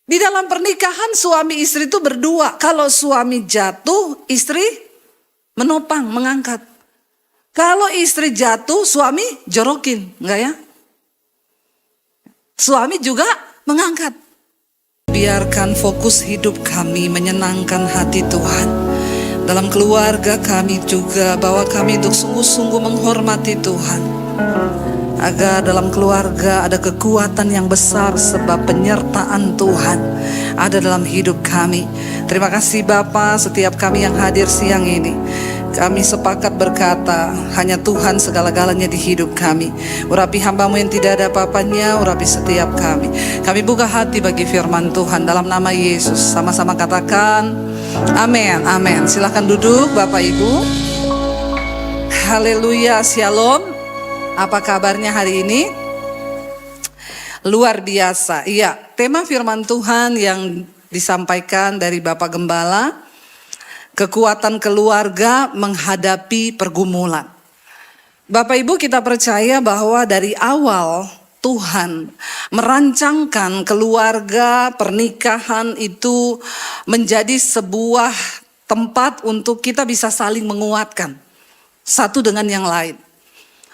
Di dalam pernikahan suami istri itu berdua. Kalau suami jatuh, istri menopang, mengangkat. Kalau istri jatuh, suami jorokin, enggak ya? Suami juga mengangkat. Biarkan fokus hidup kami menyenangkan hati Tuhan. Dalam keluarga kami juga, bahwa kami untuk sungguh-sungguh menghormati Tuhan. Agar dalam keluarga ada kekuatan yang besar sebab penyertaan Tuhan ada dalam hidup kami. Terima kasih Bapa, setiap kami yang hadir siang ini. Kami sepakat berkata, hanya Tuhan segala-galanya di hidup kami. Urapi hamba-Mu yang tidak ada apa-apanya, urapi setiap kami. Kami buka hati bagi firman Tuhan dalam nama Yesus. Sama-sama katakan, amin, amin. Silakan duduk Bapak Ibu. Haleluya, shalom. Apa kabarnya hari ini? Luar biasa. Iya, tema firman Tuhan yang disampaikan dari Bapak Gembala, kekuatan keluarga menghadapi pergumulan. Bapak Ibu, kita percaya bahwa dari awal Tuhan merancangkan keluarga, pernikahan itu menjadi sebuah tempat untuk kita bisa saling menguatkan satu dengan yang lain.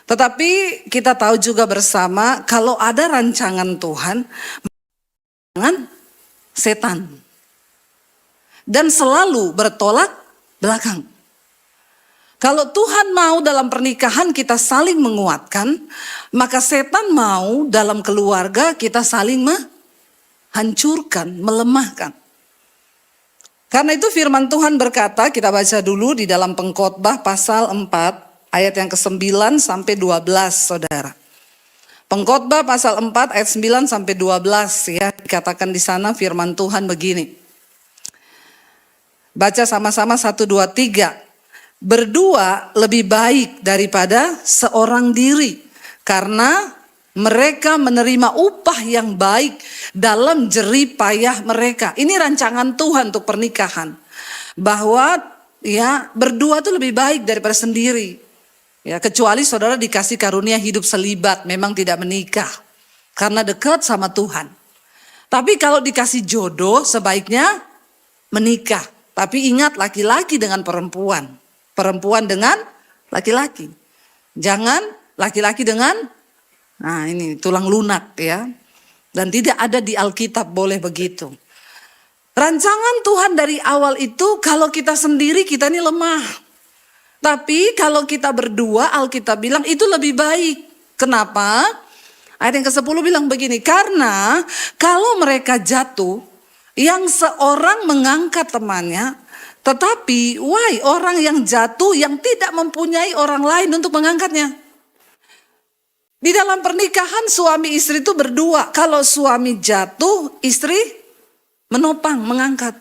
Tetapi kita tahu juga bersama kalau ada rancangan Tuhan, dengan setan. Dan selalu bertolak belakang. Kalau Tuhan mau dalam pernikahan kita saling menguatkan, maka setan mau dalam keluarga kita saling menghancurkan, melemahkan. Karena itu firman Tuhan berkata, kita baca dulu di dalam Pengkhotbah pasal 4. Ayat yang ke-9 sampai 12, saudara. Pengkhotbah pasal 4 ayat 9 sampai 12 ya, dikatakan di sana firman Tuhan begini. Baca sama-sama 1, 2, 3. Berdua lebih baik daripada seorang diri, karena mereka menerima upah yang baik dalam jerih payah mereka. Ini rancangan Tuhan untuk pernikahan. Bahwa ya berdua itu lebih baik daripada sendiri. Ya, kecuali saudara dikasih karunia hidup selibat, memang tidak menikah karena dekat sama Tuhan. Tapi kalau dikasih jodoh sebaiknya menikah. Tapi ingat, laki-laki dengan perempuan, perempuan dengan laki-laki. Jangan laki-laki dengan, nah ini tulang lunak ya. Dan tidak ada di Alkitab boleh begitu. Rancangan Tuhan dari awal itu kalau kita sendiri kita ini lemah. Tapi kalau kita berdua, Alkitab bilang itu lebih baik. Kenapa? Ayat yang ke-10 bilang begini, karena kalau mereka jatuh, yang seorang mengangkat temannya, tetapi orang yang jatuh yang tidak mempunyai orang lain untuk mengangkatnya. Di dalam pernikahan suami istri itu berdua. Kalau suami jatuh, istri menopang, mengangkat.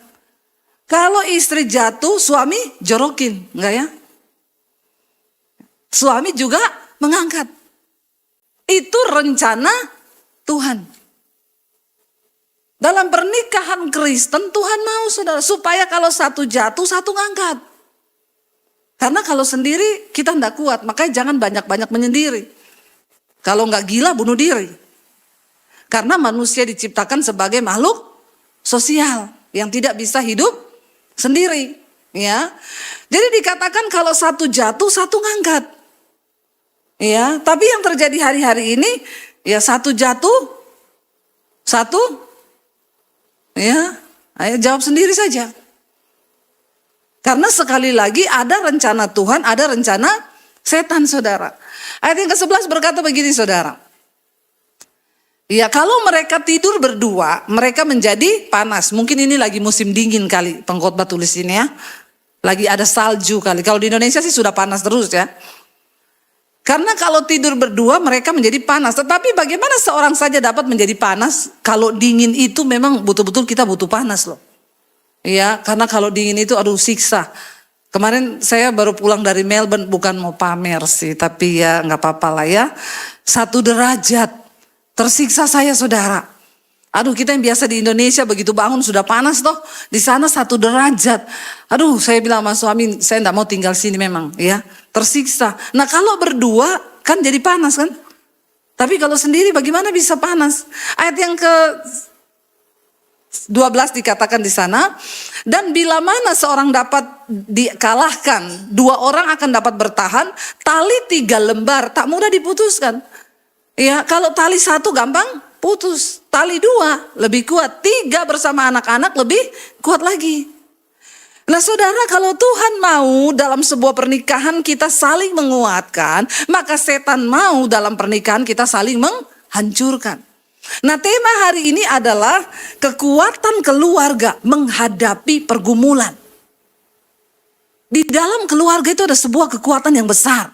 Kalau istri jatuh, suami jorokin, enggak ya? Suami juga mengangkat. Itu rencana Tuhan. Dalam pernikahan Kristen Tuhan mau saudara supaya kalau satu jatuh satu ngangkat. Karena kalau sendiri kita tidak kuat, makanya jangan banyak-banyak menyendiri. Kalau nggak gila bunuh diri. Karena manusia diciptakan sebagai makhluk sosial yang tidak bisa hidup sendiri. Ya, jadi dikatakan kalau satu jatuh satu ngangkat. Ya, tapi yang terjadi hari-hari ini, ya satu jatuh, satu, ya, ayo jawab sendiri saja. Karena sekali lagi ada rencana Tuhan, ada rencana setan saudara. Ayat yang ke-11 berkata begini saudara. Ya kalau mereka tidur berdua, mereka menjadi panas. Mungkin ini lagi musim dingin kali, Pengkhotbah tulis ini ya. Lagi ada salju kali, kalau di Indonesia sih sudah panas terus ya. Karena kalau tidur berdua mereka menjadi panas. Tetapi bagaimana seorang saja dapat menjadi panas? Kalau dingin itu memang betul-betul kita butuh panas loh. Ya, karena kalau dingin itu aduh siksa. Kemarin saya baru pulang dari Melbourne, bukan mau pamer sih. Tapi ya gak apa-apa lah ya. 1 derajat. Tersiksa saya saudara. Aduh kita yang biasa di Indonesia begitu bangun sudah panas toh. Di sana 1 derajat. Aduh saya bilang sama suami saya enggak mau tinggal sini memang ya. Tersiksa. Nah kalau berdua kan jadi panas kan. Tapi kalau sendiri bagaimana bisa panas. Ayat yang 12 dikatakan di sana, dan bila mana seorang dapat dikalahkan, 2 orang akan dapat bertahan, tali 3 lembar tak mudah diputuskan. Ya, kalau tali 1 gampang putus, tali 2 lebih kuat, 3 bersama anak-anak lebih kuat lagi. Nah saudara, kalau Tuhan mau dalam sebuah pernikahan kita saling menguatkan, maka setan mau dalam pernikahan kita saling menghancurkan. Nah tema hari ini adalah kekuatan keluarga menghadapi pergumulan. Di dalam keluarga itu ada sebuah kekuatan yang besar.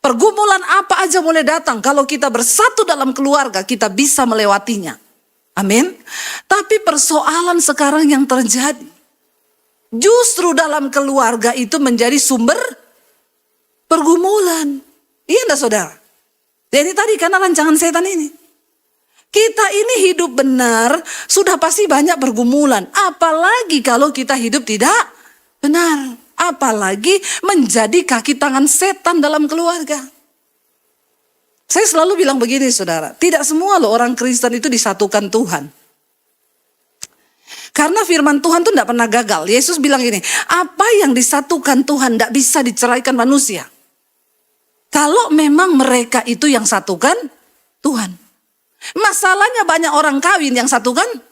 Pergumulan apa aja boleh datang, kalau kita bersatu dalam keluarga kita bisa melewatinya. Amin. Tapi persoalan sekarang yang terjadi, justru dalam keluarga itu menjadi sumber pergumulan. Iya enggak saudara? Jadi tadi karena rancangan setan ini. Kita ini hidup benar, sudah pasti banyak pergumulan. Apalagi kalau kita hidup tidak benar. Apalagi menjadi kaki tangan setan dalam keluarga. Saya selalu bilang begini saudara, tidak semua loh orang Kristen itu disatukan Tuhan. Karena firman Tuhan itu tidak pernah gagal. Yesus bilang gini, apa yang disatukan Tuhan tidak bisa diceraikan manusia. Kalau memang mereka itu yang satukan Tuhan. Masalahnya banyak orang kawin yang satukan.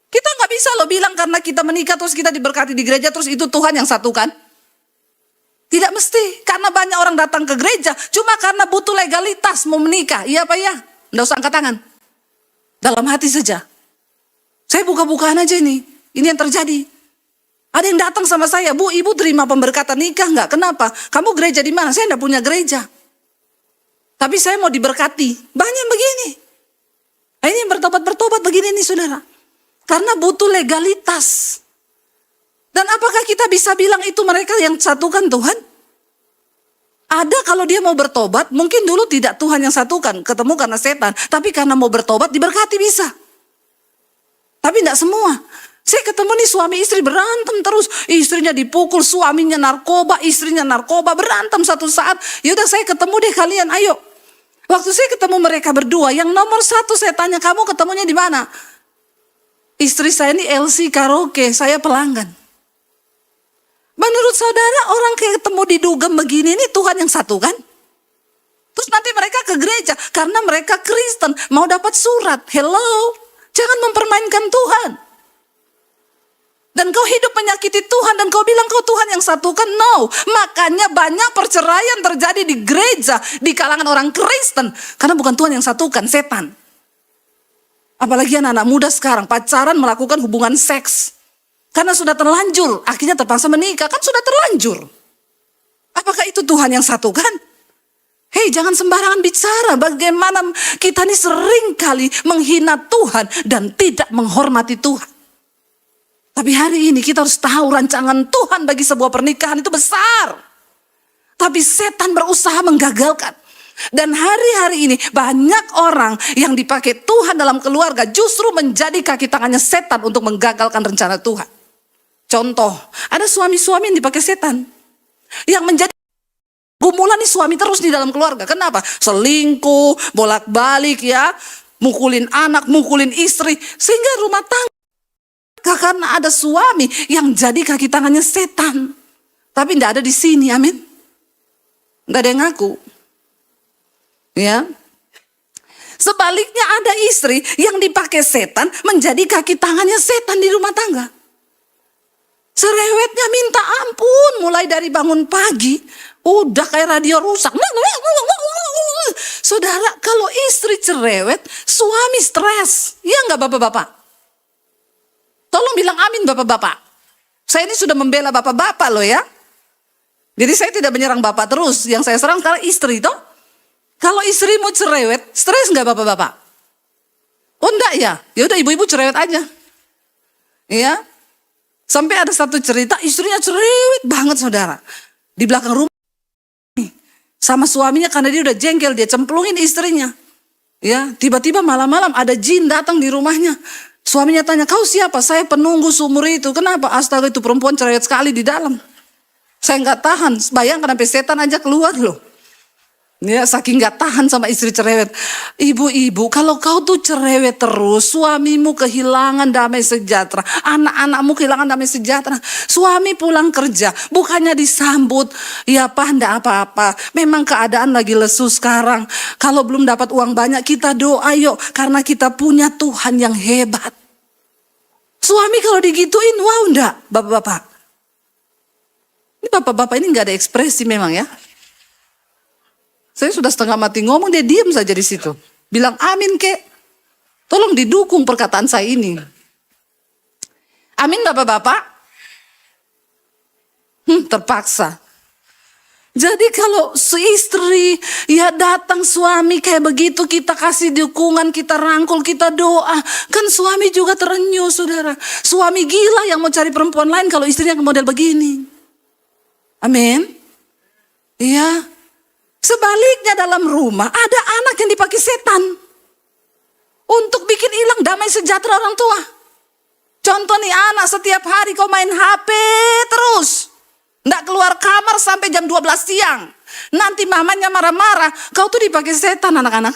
Kita nggak bisa loh bilang karena kita menikah terus kita diberkati di gereja terus itu Tuhan yang satukan. Tidak mesti, karena banyak orang datang ke gereja cuma karena butuh legalitas mau menikah. Iya apa ya? Nggak usah angkat tangan. Dalam hati saja. Saya buka-bukaan aja ini yang terjadi. Ada yang datang sama saya, Bu, ibu terima pemberkatan nikah nggak? Kenapa? Kamu gereja di mana? Saya nggak punya gereja. Tapi saya mau diberkati. Banyak begini. Nah, ini bertobat begini nih saudara. Karena butuh legalitas. Dan apakah kita bisa bilang itu mereka yang satukan Tuhan? Ada kalau dia mau bertobat, mungkin dulu tidak Tuhan yang satukan, ketemu karena setan. Tapi karena mau bertobat diberkati bisa. Tapi tidak semua. Saya ketemu nih suami istri berantem terus. Istrinya dipukul, suaminya narkoba, istrinya narkoba, berantem satu saat. Yaudah saya ketemu deh kalian, ayo. Waktu saya ketemu mereka berdua, yang nomor 1 saya tanya, kamu ketemunya di mana? Istri saya ini LC karaoke, saya pelanggan. Menurut saudara, orang kayak ketemu di dugem begini ini Tuhan yang satu kan? Terus nanti mereka ke gereja, karena mereka Kristen, mau dapat surat. Hello, jangan mempermainkan Tuhan. Dan kau hidup menyakiti Tuhan dan kau bilang kau Tuhan yang satukan. No, makanya banyak perceraian terjadi di gereja, di kalangan orang Kristen. Karena bukan Tuhan yang satukan, setan. Apalagi anak-anak muda sekarang, pacaran melakukan hubungan seks. Karena sudah terlanjur, akhirnya terpaksa menikah, kan sudah terlanjur. Apakah itu Tuhan yang satukan? Hei, jangan sembarangan bicara, bagaimana kita ini sering kali menghina Tuhan dan tidak menghormati Tuhan. Tapi hari ini kita harus tahu rancangan Tuhan bagi sebuah pernikahan itu besar. Tapi setan berusaha menggagalkan. Dan hari-hari ini banyak orang yang dipakai Tuhan dalam keluarga justru menjadi kaki tangannya setan untuk menggagalkan rencana Tuhan. Contoh, ada suami-suami yang dipakai setan. Yang menjadi gumulan nih suami terus di dalam keluarga. Kenapa? Selingkuh, bolak-balik ya. Mukulin anak, mukulin istri. Sehingga rumah tangga. Karena ada suami yang jadi kaki tangannya setan. Tapi tidak ada di sini, amin. Nggak ada yang ngaku. Ya. Sebaliknya ada istri yang dipakai setan menjadi kaki tangannya setan di rumah tangga. Cerewetnya minta ampun mulai dari bangun pagi. Udah kayak radio rusak. Saudara, kalau istri cerewet, suami stres. Ya nggak bapak-bapak? Tolong bilang amin bapak-bapak. Saya ini sudah membela bapak-bapak loh ya. Jadi saya tidak menyerang bapak terus. Yang saya serang sekarang istri toh. Kalau istrimu cerewet, stres nggak bapak-bapak? Oh enggak ya? Ya udah ibu-ibu cerewet aja. Ya. Sampai ada satu cerita istrinya cerewet banget saudara. Di belakang rumah sama suaminya karena dia udah jengkel, dia cemplungin istrinya. Ya, tiba-tiba malam-malam ada jin datang di rumahnya. Suaminya tanya, kau siapa? Saya penunggu seumur itu. Kenapa? Astaga, itu perempuan cerewet sekali di dalam. Saya nggak tahan. Bayangkan sampai setan aja keluar loh. Ya, saking gak tahan sama istri cerewet. Ibu-ibu, kalau kau tuh cerewet terus, suamimu kehilangan damai sejahtera, anak-anakmu kehilangan damai sejahtera. Suami pulang kerja, bukannya disambut, ya Pak, enggak apa-apa. Memang keadaan lagi lesu sekarang. Kalau belum dapat uang banyak, kita doa yuk, karena kita punya Tuhan yang hebat. Suami kalau digituin, wow enggak, bapak-bapak. Ini bapak-bapak ini gak ada ekspresi memang ya. Saya sudah setengah mati ngomong, dia diam saja di situ. Bilang amin kek. Tolong didukung perkataan saya ini. Amin bapak-bapak. Terpaksa. Jadi kalau istri ya datang suami kayak begitu, kita kasih dukungan, kita rangkul, kita doa. Kan suami juga terenyuh saudara. Suami gila yang mau cari perempuan lain kalau istrinya model begini. Amin. Iya. Sebaliknya dalam rumah ada anak yang dipakai setan untuk bikin hilang damai sejahtera orang tua. Contoh nih, anak setiap hari kau main HP terus. Nggak keluar kamar sampai jam 12 siang. Nanti mamanya marah-marah, kau tuh dipakai setan anak-anak.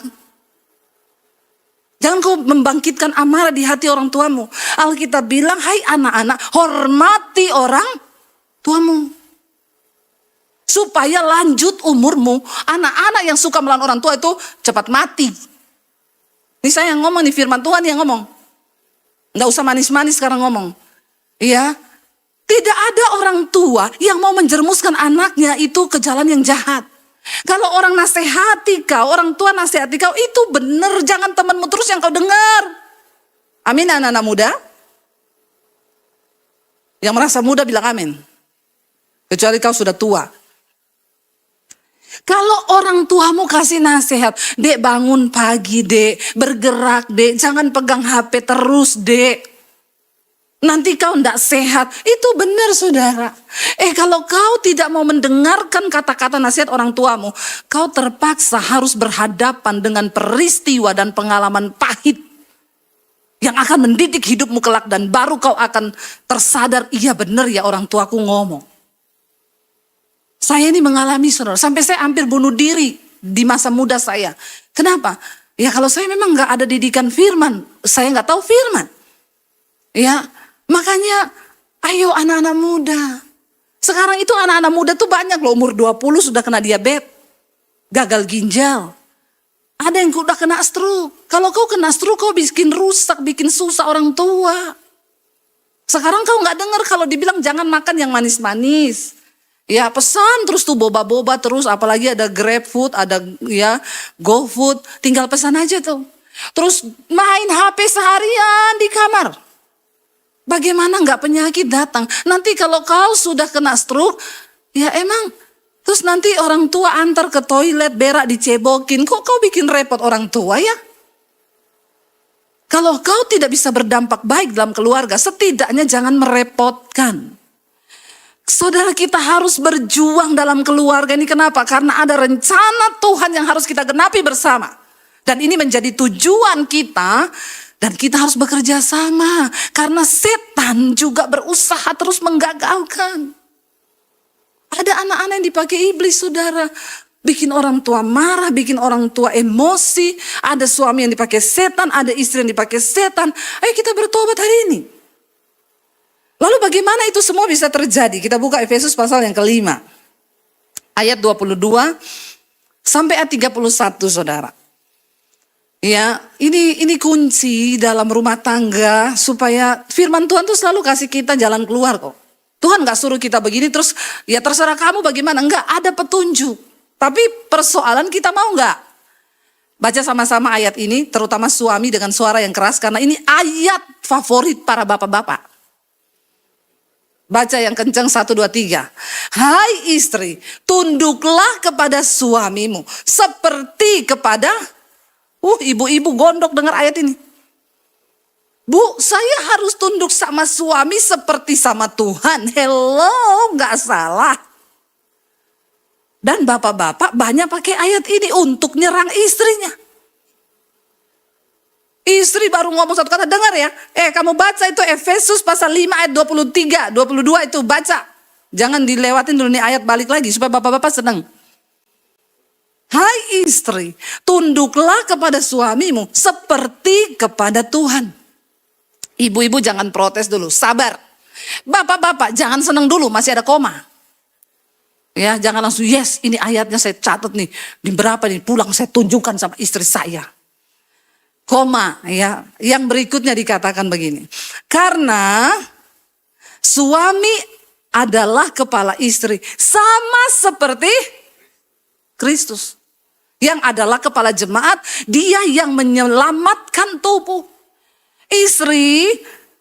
Jangan kau membangkitkan amarah di hati orang tuamu. Alkitab bilang, hai anak-anak, hormati orang tuamu. Supaya lanjut umurmu. Anak-anak yang suka melawan orang tua itu cepat mati. Ini saya yang ngomong nih, firman Tuhan yang ngomong. Nggak usah manis-manis sekarang ngomong. Iya. Tidak ada orang tua yang mau menjermuskan anaknya itu ke jalan yang jahat. Kalau orang nasihati kau, orang tua nasihati kau, itu benar. Jangan temanmu terus yang kau dengar. Amin anak-anak muda. Yang merasa muda bilang amin. Kecuali kau sudah tua. Kalau orang tuamu kasih nasihat, dek bangun pagi dek, bergerak dek, jangan pegang HP terus dek. Nanti kau ndak sehat, itu benar saudara. Kalau kau tidak mau mendengarkan kata-kata nasihat orang tuamu, kau terpaksa harus berhadapan dengan peristiwa dan pengalaman pahit yang akan mendidik hidupmu kelak, dan baru kau akan tersadar, iya benar ya orang tuaku ngomong. Saya ini mengalami saudara, sampai saya hampir bunuh diri di masa muda saya. Kenapa? Ya kalau saya memang gak ada didikan firman, saya gak tahu firman. Ya, makanya ayo anak-anak muda. Sekarang itu anak-anak muda tuh banyak loh, umur 20 sudah kena diabetes, gagal ginjal. Ada yang udah kena stroke. Kalau kau kena stroke, kau bikin rusak, bikin susah orang tua. Sekarang kau gak dengar kalau dibilang jangan makan yang manis-manis. Ya pesan terus tuh boba-boba terus, apalagi ada GrabFood, ada ya GoFood, tinggal pesan aja tuh. Terus main HP seharian di kamar. Bagaimana nggak penyakit datang? Nanti kalau kau sudah kena stroke, ya emang, terus nanti orang tua antar ke toilet, berak dicebokin, kok kau bikin repot orang tua ya? Kalau kau tidak bisa berdampak baik dalam keluarga, setidaknya jangan merepotkan. Saudara, kita harus berjuang dalam keluarga ini. Kenapa? Karena ada rencana Tuhan yang harus kita genapi bersama. Dan ini menjadi tujuan kita. Dan kita harus bekerja sama. Karena setan juga berusaha terus menggagalkan. Ada anak-anak yang dipakai iblis saudara. Bikin orang tua marah, bikin orang tua emosi. Ada suami yang dipakai setan, ada istri yang dipakai setan. Ayo kita bertobat hari ini. Lalu bagaimana itu semua bisa terjadi? Kita buka Efesus pasal yang kelima. Ayat 22 sampai ayat 31 saudara. Ya, ini kunci dalam rumah tangga supaya firman Tuhan tuh selalu kasih kita jalan keluar kok. Tuhan gak suruh kita begini terus ya terserah kamu bagaimana. Enggak, ada petunjuk. Tapi persoalan kita mau gak? Baca sama-sama ayat ini, terutama suami dengan suara yang keras. Karena ini ayat favorit para bapak-bapak. Baca yang kencang 1, 2, 3. Hai istri, tunduklah kepada suamimu seperti kepada ibu-ibu gondok dengar ayat ini. Bu, saya harus tunduk sama suami seperti sama Tuhan. Hello, gak salah. Dan bapak-bapak banyak pakai ayat ini untuk nyerang istrinya. Istri baru ngomong satu kata, dengar ya. Kamu baca itu Efesus pasal 5 ayat 23, 22 itu baca. Jangan dilewatin dulu nih ayat, balik lagi supaya bapak-bapak senang. Hai istri, tunduklah kepada suamimu seperti kepada Tuhan. Ibu-ibu jangan protes dulu, sabar. Bapak-bapak jangan senang dulu, masih ada koma. Ya, jangan langsung yes, ini ayatnya saya catat nih. Di berapa nih pulang saya tunjukkan sama istri saya. Koma, ya. Yang berikutnya dikatakan begini. Karena suami adalah kepala istri sama seperti Kristus. Yang adalah kepala jemaat, dia yang menyelamatkan tubuh. Istri,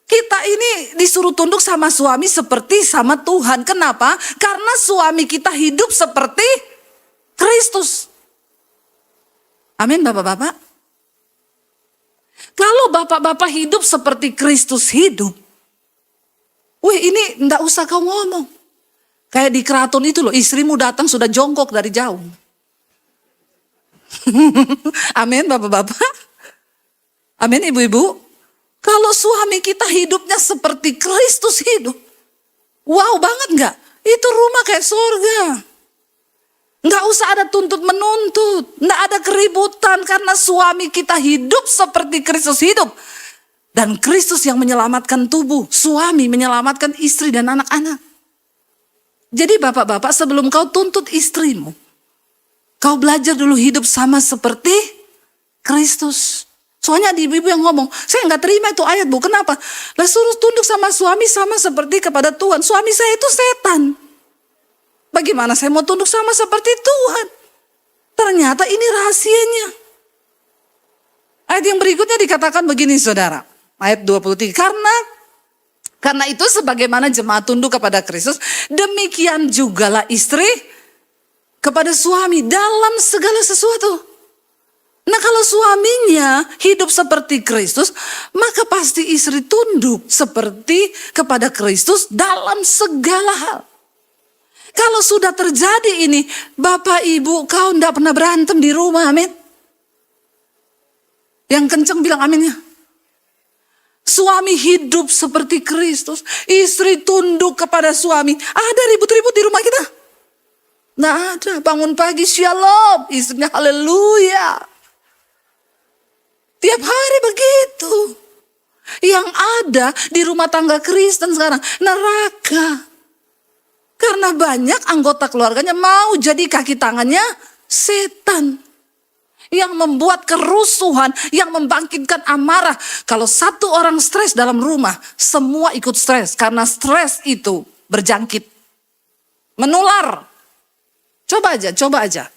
kita ini disuruh tunduk sama suami seperti sama Tuhan. Kenapa? Karena suami kita hidup seperti Kristus. Amin bapak-bapak. Kalau bapak-bapak hidup seperti Kristus hidup, ini enggak usah kau ngomong. Kayak di keraton itu loh, istrimu datang sudah jongkok dari jauh. Amin bapak-bapak. Amin ibu-ibu. Kalau suami kita hidupnya seperti Kristus hidup, wow banget gak? Itu rumah kayak surga. Gak usah ada tuntut menuntut, gak ada keributan karena suami kita hidup seperti Kristus hidup. Dan Kristus yang menyelamatkan tubuh, suami menyelamatkan istri dan anak-anak. Jadi bapak-bapak sebelum kau tuntut istrimu, kau belajar dulu hidup sama seperti Kristus. Soalnya ada ibu-ibu yang ngomong, saya nggak terima itu ayat bu, kenapa? Lah suruh tunduk sama suami sama seperti kepada Tuhan. Suami saya itu setan. Bagaimana saya mau tunduk sama seperti Tuhan? Ternyata ini rahasianya. Ayat yang berikutnya dikatakan begini saudara. Ayat 23, karena itu sebagaimana jemaat tunduk kepada Kristus, demikian jugalah istri kepada suami dalam segala sesuatu. Nah kalau suaminya hidup seperti Kristus, maka pasti istri tunduk seperti kepada Kristus dalam segala hal. Kalau sudah terjadi ini, bapak ibu kau tidak pernah berantem di rumah, amin. Yang kenceng bilang aminnya. Suami hidup seperti Kristus, istri tunduk kepada suami. Ada ribut-ribut di rumah kita? Nggak ada, bangun pagi shalom, istrinya haleluya. Tiap hari begitu. Yang ada di rumah tangga Kristen sekarang, neraka. Karena banyak anggota keluarganya mau jadi kaki tangannya setan. Yang membuat kerusuhan, yang membangkitkan amarah. Kalau satu orang stres dalam rumah, semua ikut stres. Karena stres itu berjangkit. Menular. Coba aja.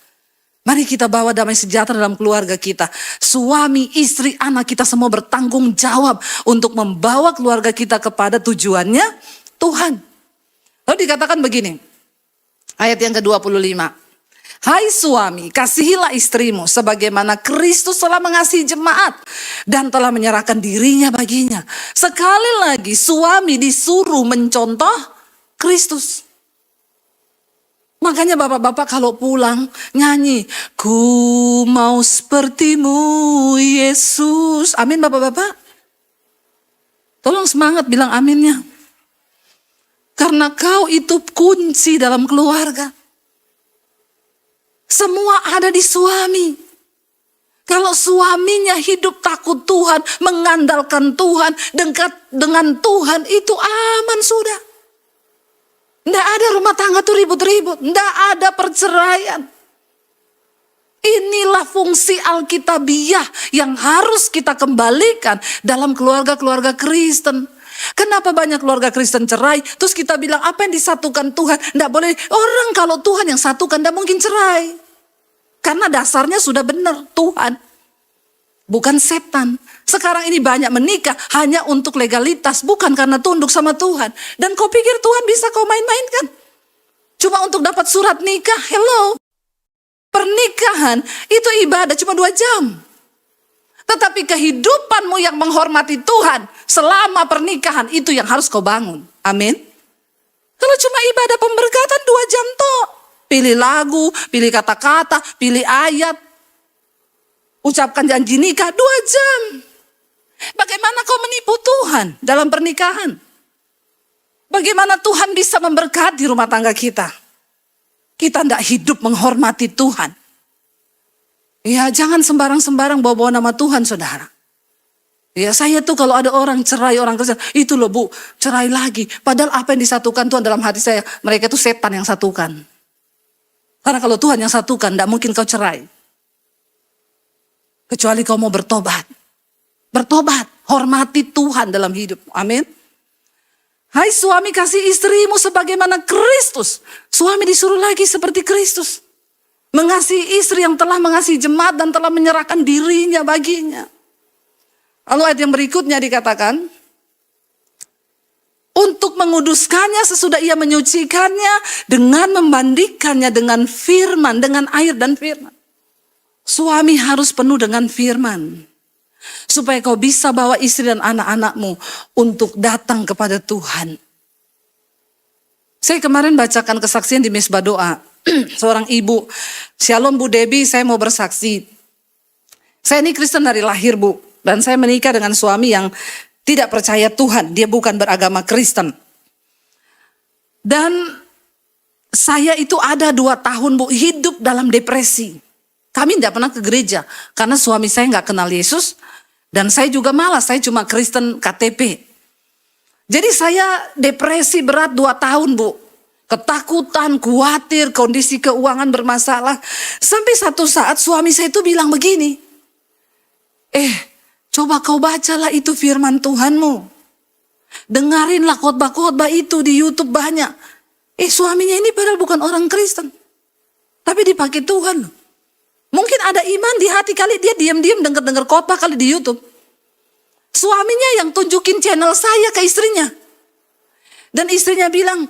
Mari kita bawa damai sejahtera dalam keluarga kita. Suami, istri, anak kita semua bertanggung jawab untuk membawa keluarga kita kepada tujuannya Tuhan. Lalu dikatakan begini, ayat yang ke-25. Hai suami, kasihilah istrimu sebagaimana Kristus telah mengasihi jemaat dan telah menyerahkan dirinya baginya. Sekali lagi suami disuruh mencontoh Kristus. Makanya bapak-bapak kalau pulang nyanyi, ku mau sepertimu Yesus. Amin bapak-bapak. Tolong semangat bilang aminnya. Karena kau itu kunci dalam keluarga. Semua ada di suami. Kalau suaminya hidup takut Tuhan, mengandalkan Tuhan, dekat dengan Tuhan, itu aman sudah. Tidak ada rumah tangga tuh ribut-ribut. Tidak ada perceraian. Inilah fungsi Alkitabiah yang harus kita kembalikan dalam keluarga-keluarga Kristen. Kenapa banyak keluarga Kristen cerai? Terus kita bilang apa yang disatukan Tuhan? Tidak boleh. Orang kalau Tuhan yang satukan tidak mungkin cerai. Karena dasarnya sudah benar Tuhan. Bukan setan. Sekarang ini banyak menikah hanya untuk legalitas. Bukan karena tunduk sama Tuhan. Dan kau pikir Tuhan bisa kau main-mainkan? Cuma untuk dapat surat nikah. Hello. Pernikahan itu ibadah cuma 2 jam. Tetapi kehidupanmu yang menghormati Tuhan selama pernikahan itu yang harus kau bangun. Amin. Kalau cuma ibadah pemberkatan 2 jam toh. Pilih lagu, pilih kata-kata, pilih ayat. Ucapkan janji nikah 2 jam. Bagaimana kau menipu Tuhan dalam pernikahan? Bagaimana Tuhan bisa memberkati rumah tangga kita? Kita tidak hidup menghormati Tuhan. Ya, jangan sembarang-sembarang bawa-bawa nama Tuhan, saudara. Ya, saya tuh kalau ada orang cerai, orang Kristen, itu loh Bu, cerai lagi. Padahal apa yang disatukan Tuhan dalam hati saya, mereka itu setan yang satukan. Karena kalau Tuhan yang satukan, tidak mungkin kau cerai. Kecuali kau mau bertobat. Bertobat, hormati Tuhan dalam hidup. Amin. Hai suami, kasih istrimu sebagaimana Kristus. Suami disuruh lagi seperti Kristus. Mengasihi istri yang telah mengasihi jemaat dan telah menyerahkan dirinya baginya. Lalu ayat yang berikutnya dikatakan, untuk menguduskannya sesudah ia menyucikannya dengan memandikannya dengan firman, dengan air dan firman. Suami harus penuh dengan firman. Supaya kau bisa bawa istri dan anak-anakmu untuk datang kepada Tuhan. Saya kemarin bacakan kesaksian di Mesbah Doa. Seorang ibu, Shalom Bu Debbie, saya mau bersaksi. Saya ini Kristen dari lahir Bu. Dan saya menikah dengan suami yang tidak percaya Tuhan. Dia bukan beragama Kristen. Dan saya itu ada 2 tahun Bu, hidup dalam depresi. Kami tidak pernah ke gereja. Karena suami saya nggak kenal Yesus. Dan saya juga malas, saya cuma Kristen KTP. Jadi saya depresi berat 2 tahun Bu. Ketakutan, khawatir, kondisi keuangan bermasalah. Sampai satu saat suami saya itu bilang begini. Coba kau bacalah itu firman Tuhanmu. Dengarinlah khotbah-khotbah itu di YouTube banyak. Suaminya ini padahal bukan orang Kristen. Tapi dipakai Tuhan. Mungkin ada iman di hati kali dia diam-diam dengar-dengar khotbah kali di YouTube. Suaminya yang tunjukin channel saya ke istrinya. Dan istrinya bilang,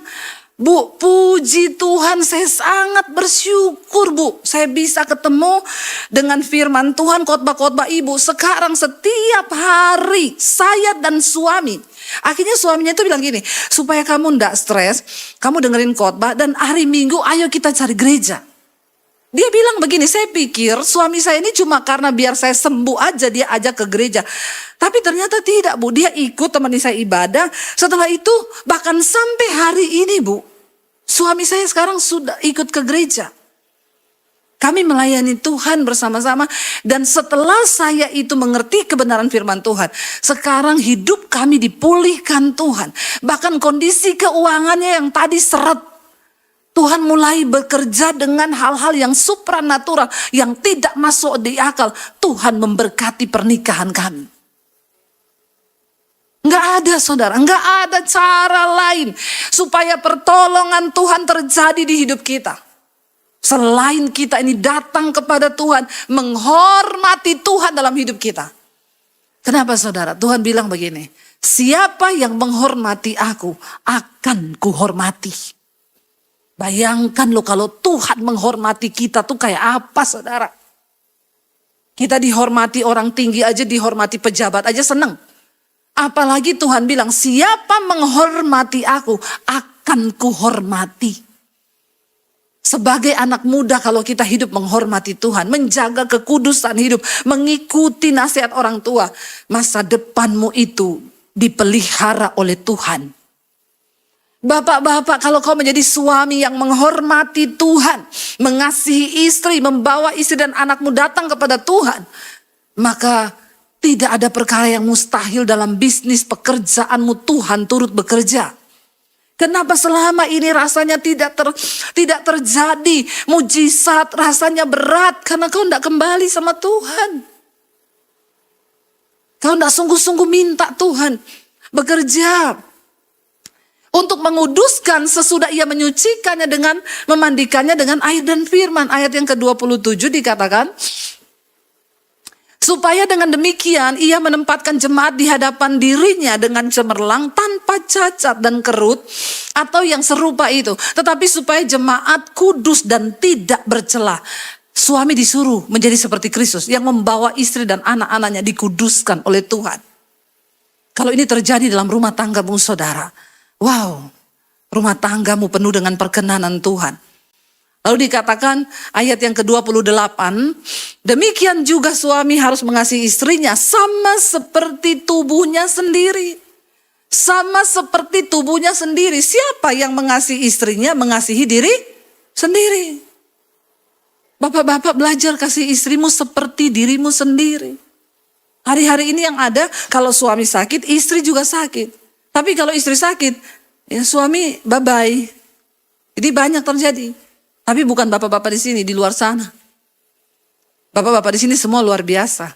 Bu, puji Tuhan, saya sangat bersyukur Bu. Saya bisa ketemu dengan firman Tuhan, khotbah-khotbah Ibu. Sekarang setiap hari saya dan suami. Akhirnya suaminya itu bilang gini, supaya kamu ndak stres, kamu dengerin khotbah dan hari Minggu ayo kita cari gereja. Dia bilang begini, saya pikir suami saya ini cuma karena biar saya sembuh aja dia ajak ke gereja. Tapi ternyata tidak Bu, dia ikut temani saya ibadah. Setelah itu bahkan sampai hari ini Bu, suami saya sekarang sudah ikut ke gereja. Kami melayani Tuhan bersama-sama. Dan setelah saya itu mengerti kebenaran firman Tuhan, sekarang hidup kami dipulihkan Tuhan. Bahkan kondisi keuangannya yang tadi seret, Tuhan mulai bekerja dengan hal-hal yang supranatural, yang tidak masuk di akal. Tuhan memberkati pernikahan kami. Enggak ada saudara, enggak ada cara lain supaya pertolongan Tuhan terjadi di hidup kita. Selain kita ini datang kepada Tuhan, menghormati Tuhan dalam hidup kita. Kenapa saudara? Tuhan bilang begini, siapa yang menghormati aku, akan kuhormati. Bayangkan loh kalau Tuhan menghormati kita tuh kayak apa saudara. Kita dihormati orang tinggi aja, dihormati pejabat aja seneng. Apalagi Tuhan bilang siapa menghormati aku akan kuhormati. Sebagai anak muda kalau kita hidup menghormati Tuhan, menjaga kekudusan hidup, mengikuti nasihat orang tua, masa depanmu itu dipelihara oleh Tuhan. Bapak-bapak, kalau kau menjadi suami yang menghormati Tuhan, mengasihi istri, membawa istri dan anakmu datang kepada Tuhan, maka tidak ada perkara yang mustahil dalam bisnis pekerjaanmu. Tuhan turut bekerja. Kenapa selama ini rasanya tidak terjadi mujizat, rasanya berat karena kau tidak kembali sama Tuhan. Kau tidak sungguh-sungguh minta Tuhan bekerja. Untuk menguduskan sesudah ia menyucikannya dengan memandikannya dengan air dan firman. Ayat yang ke-27 dikatakan, supaya dengan demikian ia menempatkan jemaat di hadapan dirinya dengan cemerlang tanpa cacat dan kerut atau yang serupa itu. Tetapi supaya jemaat kudus dan tidak bercela. Suami disuruh menjadi seperti Kristus yang membawa istri dan anak-anaknya dikuduskan oleh Tuhan. Kalau ini terjadi dalam rumah tanggamu saudara, wow, rumah tanggamu penuh dengan perkenanan Tuhan. Lalu dikatakan ayat yang ke-28, demikian juga suami harus mengasihi istrinya sama seperti tubuhnya sendiri. Sama seperti tubuhnya sendiri. Siapa yang mengasihi istrinya, mengasihi diri sendiri. Bapak-bapak belajar kasih istrimu seperti dirimu sendiri. Hari-hari ini yang ada, kalau suami sakit, istri juga sakit. Tapi kalau istri sakit, ya suami bye-bye. Jadi banyak terjadi. Tapi bukan bapak-bapak di sini, di luar sana. Bapak-bapak di sini semua luar biasa.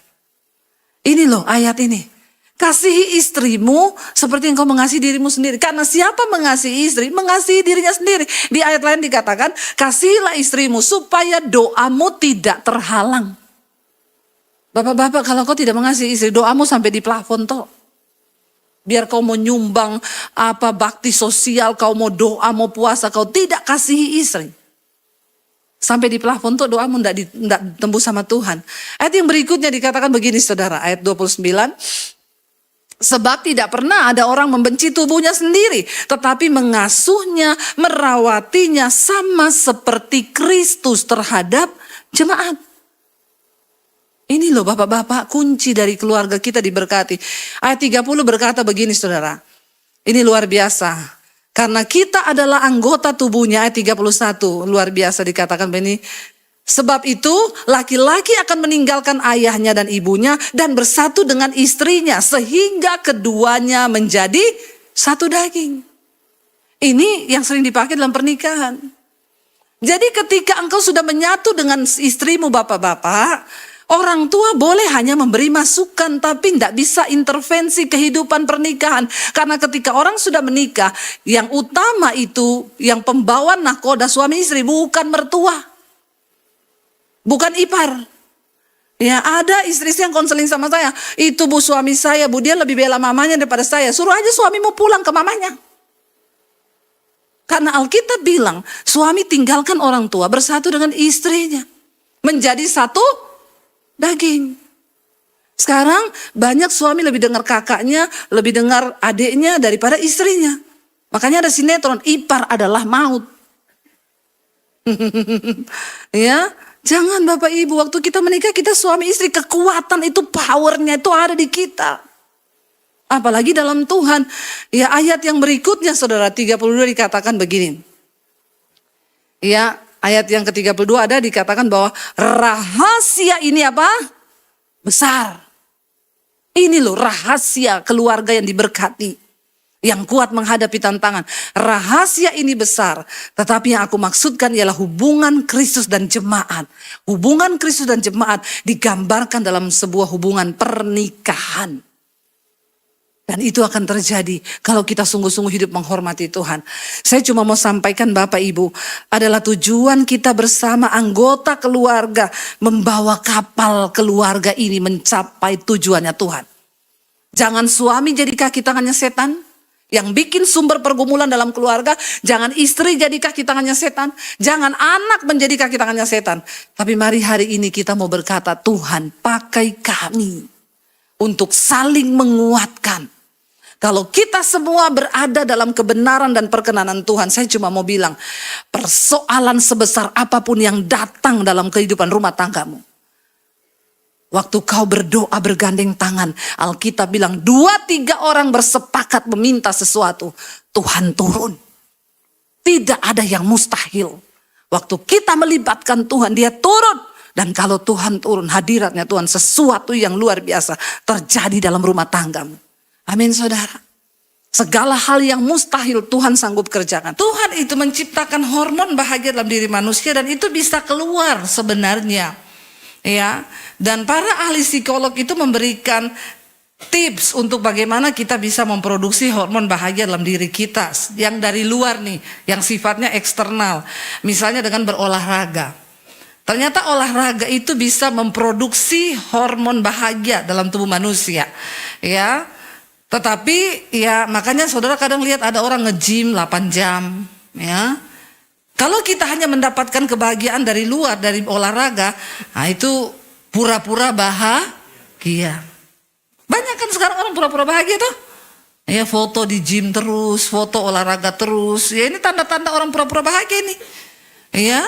Ini loh ayat ini. Kasihi istrimu seperti engkau mengasihi dirimu sendiri. Karena siapa mengasihi istri, mengasihi dirinya sendiri. Di ayat lain dikatakan, kasihilah istrimu supaya doamu tidak terhalang. Bapak-bapak, kalau kau tidak mengasihi istri, doamu sampai di plafon toh. Biar kau mau nyumbang apa bakti sosial, kau mau doa, mau puasa, kau tidak kasihi istri. Sampai di plafon tuh doamu tidak tembus sama Tuhan. Ayat yang berikutnya dikatakan begini saudara, ayat 29. Sebab tidak pernah ada orang membenci tubuhnya sendiri, tetapi mengasuhnya, merawatinya sama seperti Kristus terhadap jemaat. Ini loh bapak-bapak, kunci dari keluarga kita diberkati. Ayat 30 berkata begini saudara. Ini luar biasa. Karena kita adalah anggota tubuhnya, ayat 31. Luar biasa dikatakan begini. Sebab itu laki-laki akan meninggalkan ayahnya dan ibunya dan bersatu dengan istrinya. Sehingga keduanya menjadi satu daging. Ini yang sering dipakai dalam pernikahan. Jadi ketika engkau sudah menyatu dengan istrimu bapak-bapak, orang tua boleh hanya memberi masukan tapi tidak bisa intervensi kehidupan pernikahan. Karena ketika orang sudah menikah, yang utama itu, yang pembawa nahkoda suami istri bukan mertua. Bukan ipar. Ya ada istri-istri yang konseling sama saya. Itu bu suami saya, bu dia lebih bela mamanya daripada saya. Suruh aja suamimu pulang ke mamanya. Karena Alkitab bilang, suami tinggalkan orang tua bersatu dengan istrinya. Menjadi satu daging. Sekarang banyak suami lebih dengar kakaknya, lebih dengar adiknya daripada istrinya. Makanya ada sinetron, ipar adalah maut. Ya, jangan Bapak Ibu, waktu kita menikah kita suami istri, kekuatan itu, powernya itu ada di kita. Apalagi dalam Tuhan. Ya ayat yang berikutnya saudara 32 dikatakan begini. Ya ayat yang ke-32 ada dikatakan bahwa rahasia ini apa? Besar. Ini loh rahasia keluarga yang diberkati. Yang kuat menghadapi tantangan. Rahasia ini besar. Tetapi yang aku maksudkan ialah hubungan Kristus dan jemaat. Hubungan Kristus dan jemaat digambarkan dalam sebuah hubungan pernikahan. Dan itu akan terjadi kalau kita sungguh-sungguh hidup menghormati Tuhan. Saya cuma mau sampaikan Bapak Ibu, adalah tujuan kita bersama anggota keluarga membawa kapal keluarga ini mencapai tujuannya Tuhan. Jangan suami jadi kaki tangannya setan yang bikin sumber pergumulan dalam keluarga. Jangan istri jadi kaki tangannya setan. Jangan anak menjadi kaki tangannya setan. Tapi mari hari ini kita mau berkata, Tuhan pakai kami untuk saling menguatkan. Kalau kita semua berada dalam kebenaran dan perkenanan Tuhan, saya cuma mau bilang, persoalan sebesar apapun yang datang dalam kehidupan rumah tanggamu, waktu kau berdoa bergandeng tangan, Alkitab bilang 2-3 orang bersepakat meminta sesuatu, Tuhan turun. Tidak ada yang mustahil. Waktu kita melibatkan Tuhan, dia turun. Dan kalau Tuhan turun, hadiratnya Tuhan, sesuatu yang luar biasa terjadi dalam rumah tanggamu. Amin saudara. Segala hal yang mustahil Tuhan sanggup kerjakan. Tuhan itu menciptakan hormon bahagia dalam diri manusia dan itu bisa keluar sebenarnya. Ya, dan para ahli psikolog itu memberikan tips untuk bagaimana kita bisa memproduksi hormon bahagia dalam diri kita yang dari luar nih, yang sifatnya eksternal. Misalnya dengan berolahraga. Ternyata olahraga itu bisa memproduksi hormon bahagia dalam tubuh manusia. Ya. Tetapi ya makanya saudara kadang lihat ada orang nge-gym 8 jam. Ya. Kalau kita hanya mendapatkan kebahagiaan dari luar, dari olahraga, nah itu pura-pura bahagia. Banyak kan sekarang orang pura-pura bahagia tuh. Ya foto di gym terus, foto olahraga terus. Ya ini tanda-tanda orang pura-pura bahagia nih. Ya,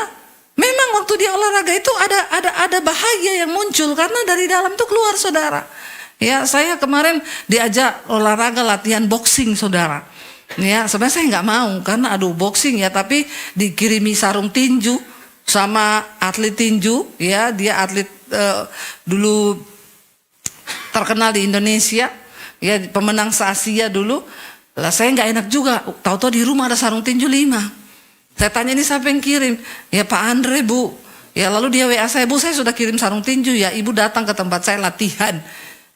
memang waktu dia olahraga itu ada bahagia yang muncul karena dari dalam tuh keluar saudara. Ya saya kemarin diajak olahraga latihan boxing saudara. Ya sebenarnya saya nggak mau karena aduh boxing ya, tapi dikirimi sarung tinju. sama atlet tinju, ya dia atlet dulu terkenal di Indonesia, ya pemenang se-Asia dulu. Lah saya nggak enak juga, tahu-tahu di rumah ada sarung tinju 5. Saya tanya, ini siapa yang kirim? Ya Pak Andre Bu. Ya lalu dia WA saya, Bu saya sudah kirim sarung tinju ya, Ibu datang ke tempat saya latihan.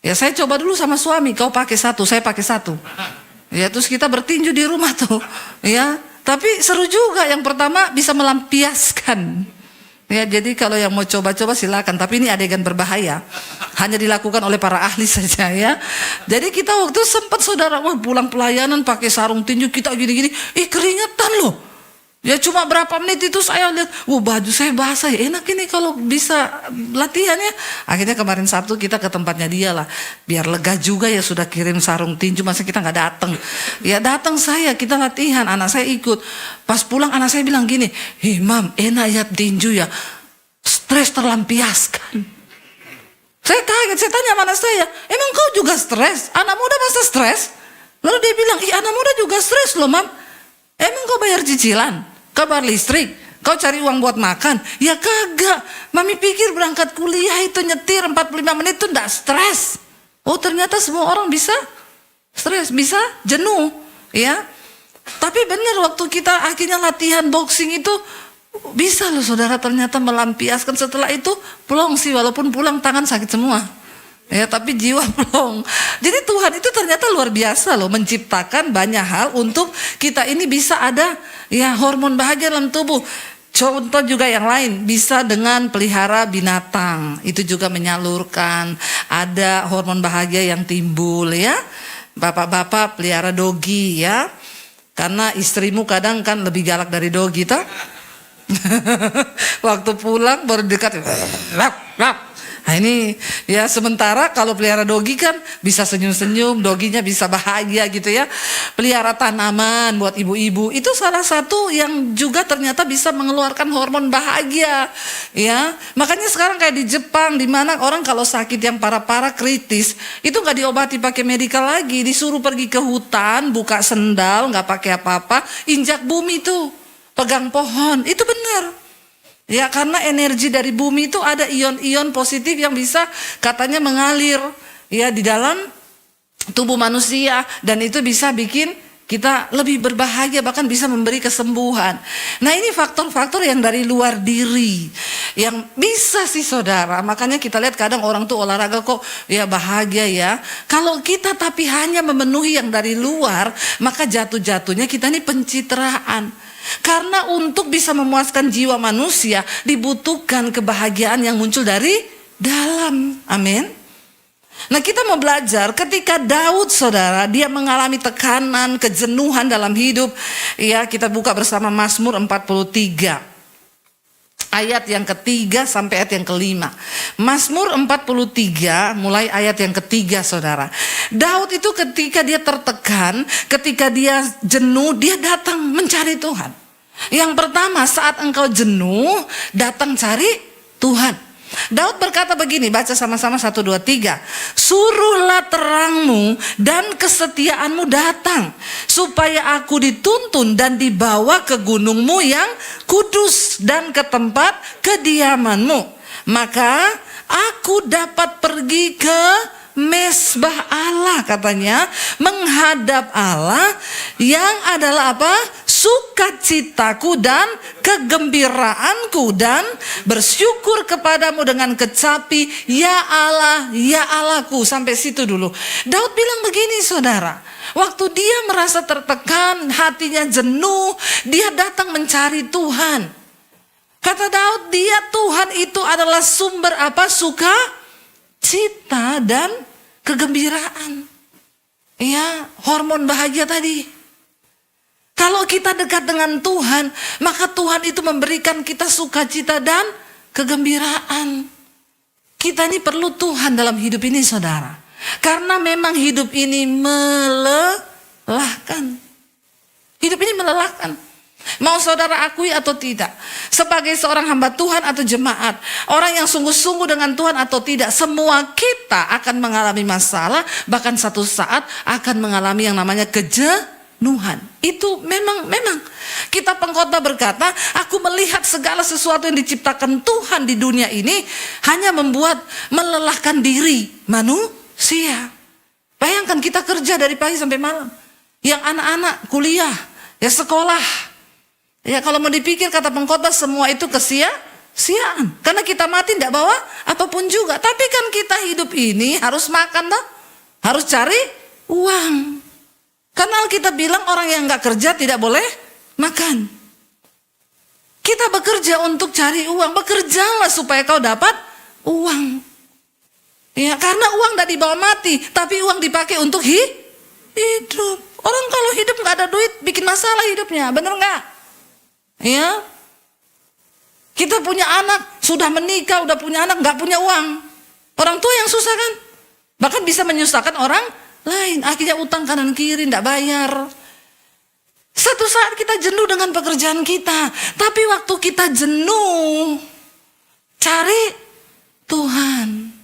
Ya saya coba dulu sama suami, kau pakai satu, saya pakai satu. Ya terus kita bertinju di rumah tuh, ya. Tapi seru juga, yang pertama bisa melampiaskan. Ya jadi kalau yang mau coba-coba silakan, tapi ini adegan berbahaya, hanya dilakukan oleh para ahli saja ya. Jadi kita waktu sempat saudara, wah pulang pelayanan pakai sarung tinju kita gini-gini, keringetan loh. Ya cuma berapa menit itu saya lihat, wah baju saya basah ya, enak ini kalau bisa latihan ya. Akhirnya kemarin Sabtu kita ke tempatnya dia lah, biar lega juga ya, sudah kirim sarung tinju, masa kita nggak datang. Ya datang saya, kita latihan, anak saya ikut. Pas pulang anak saya bilang gini, Mam enak ya tinju ya, stres terlampiaskan. Saya kaget, saya tanya mana saya, emang kau juga stres? Anak muda masa stres? Lalu dia bilang, anak muda juga stres loh Mam. Emang kau bayar cicilan? Kau bayar listrik? Kau cari uang buat makan? Ya kagak. Mami pikir berangkat kuliah itu nyetir 45 menit itu enggak stres. Oh ternyata semua orang bisa stres, bisa jenuh. Ya. Tapi benar waktu kita akhirnya latihan boxing itu, bisa loh saudara ternyata melampiaskan. Setelah itu plong sih, walaupun pulang tangan sakit semua. Ya tapi jiwa plong. Jadi Tuhan itu ternyata luar biasa loh, menciptakan banyak hal untuk kita ini bisa ada ya hormon bahagia dalam tubuh. Contoh juga yang lain, bisa dengan pelihara binatang, itu juga menyalurkan ada hormon bahagia yang timbul ya. Bapak-bapak pelihara dogi ya, karena istrimu kadang kan lebih galak dari dogi toh. Waktu pulang baru dekat, nah ini ya, sementara kalau pelihara dogi kan bisa senyum-senyum, doginya bisa bahagia gitu ya. Pelihara tanaman buat ibu-ibu, itu salah satu yang juga ternyata bisa mengeluarkan hormon bahagia ya. Makanya sekarang kayak di Jepang, di mana orang kalau sakit yang parah-parah kritis, itu nggak diobati pakai medikal lagi, disuruh pergi ke hutan, buka sendal, nggak pakai apa-apa, injak bumi tuh, pegang pohon, itu benar. Ya karena energi dari bumi itu ada ion-ion positif yang bisa katanya mengalir ya di dalam tubuh manusia, dan itu bisa bikin kita lebih berbahagia, bahkan bisa memberi kesembuhan. Nah ini faktor-faktor yang dari luar diri yang bisa sih saudara. Makanya kita lihat kadang orang tuh olahraga kok ya bahagia ya. Kalau kita tapi hanya memenuhi yang dari luar, maka jatuh-jatuhnya kita ini pencitraan. Karena untuk bisa memuaskan jiwa manusia dibutuhkan kebahagiaan yang muncul dari dalam. Amin. Nah kita mau belajar ketika Daud saudara, dia mengalami tekanan, kejenuhan dalam hidup. Ya kita buka bersama Mazmur 43. Ayat yang ketiga sampai ayat yang kelima. Mazmur 43 mulai ayat yang ketiga saudara. Daud itu ketika dia tertekan, ketika dia jenuh, dia datang mencari Tuhan. Yang pertama, saat engkau jenuh, datang cari Tuhan. Daud berkata begini, baca sama-sama 1, 2, 3. Suruhlah terangmu dan kesetiaanmu datang, supaya aku dituntun dan dibawa ke gunungmu yang kudus dan ke tempat kediamanmu. Maka aku dapat pergi ke mesbah Allah, katanya, menghadap Allah yang adalah apa? Sukacitaku dan kegembiraanku, dan bersyukur kepadamu dengan kecapi, ya Allah, ya Allahku. Sampai situ dulu. Daud bilang begini saudara, waktu dia merasa tertekan, hatinya jenuh, dia datang mencari Tuhan. Kata Daud, Tuhan itu adalah sumber apa? Sukacita dan kegembiraan. Ya, hormon bahagia tadi. Kalau kita dekat dengan Tuhan, maka Tuhan itu memberikan kita sukacita dan kegembiraan. Kita ini perlu Tuhan dalam hidup ini saudara. Karena memang hidup ini melelahkan. Hidup ini melelahkan. Mau saudara akui atau tidak, sebagai seorang hamba Tuhan atau jemaat, orang yang sungguh-sungguh dengan Tuhan atau tidak, semua kita akan mengalami masalah, bahkan satu saat akan mengalami yang namanya kejenuhan. kejenuhan. Itu memang kita pengkhotbah berkata, aku melihat segala sesuatu yang diciptakan Tuhan di dunia ini hanya melelahkan diri manusia. Bayangkan kita kerja dari pagi sampai malam. Yang anak-anak kuliah, ya sekolah. Ya kalau mau dipikir kata pengkhotbah semua itu kesia-siaan. Karena kita mati tidak bawa apapun juga. Tapi kan kita hidup ini harus makan toh. Harus cari uang. Karena Alkitab bilang orang yang nggak kerja tidak boleh makan. Kita bekerja untuk cari uang. Bekerjalah supaya kau dapat uang. Ya, karena uang tidak dibawa mati, tapi uang dipakai untuk hidup. Orang kalau hidup nggak ada duit, bikin masalah hidupnya, bener nggak? Ya, kita punya anak, sudah menikah, udah punya anak, nggak punya uang. Orang tua yang susah kan? Bahkan bisa menyusahkan orang lain. Akhirnya utang kanan kiri, nggak bayar. Satu saat kita jenuh dengan pekerjaan kita, tapi waktu kita jenuh, cari Tuhan.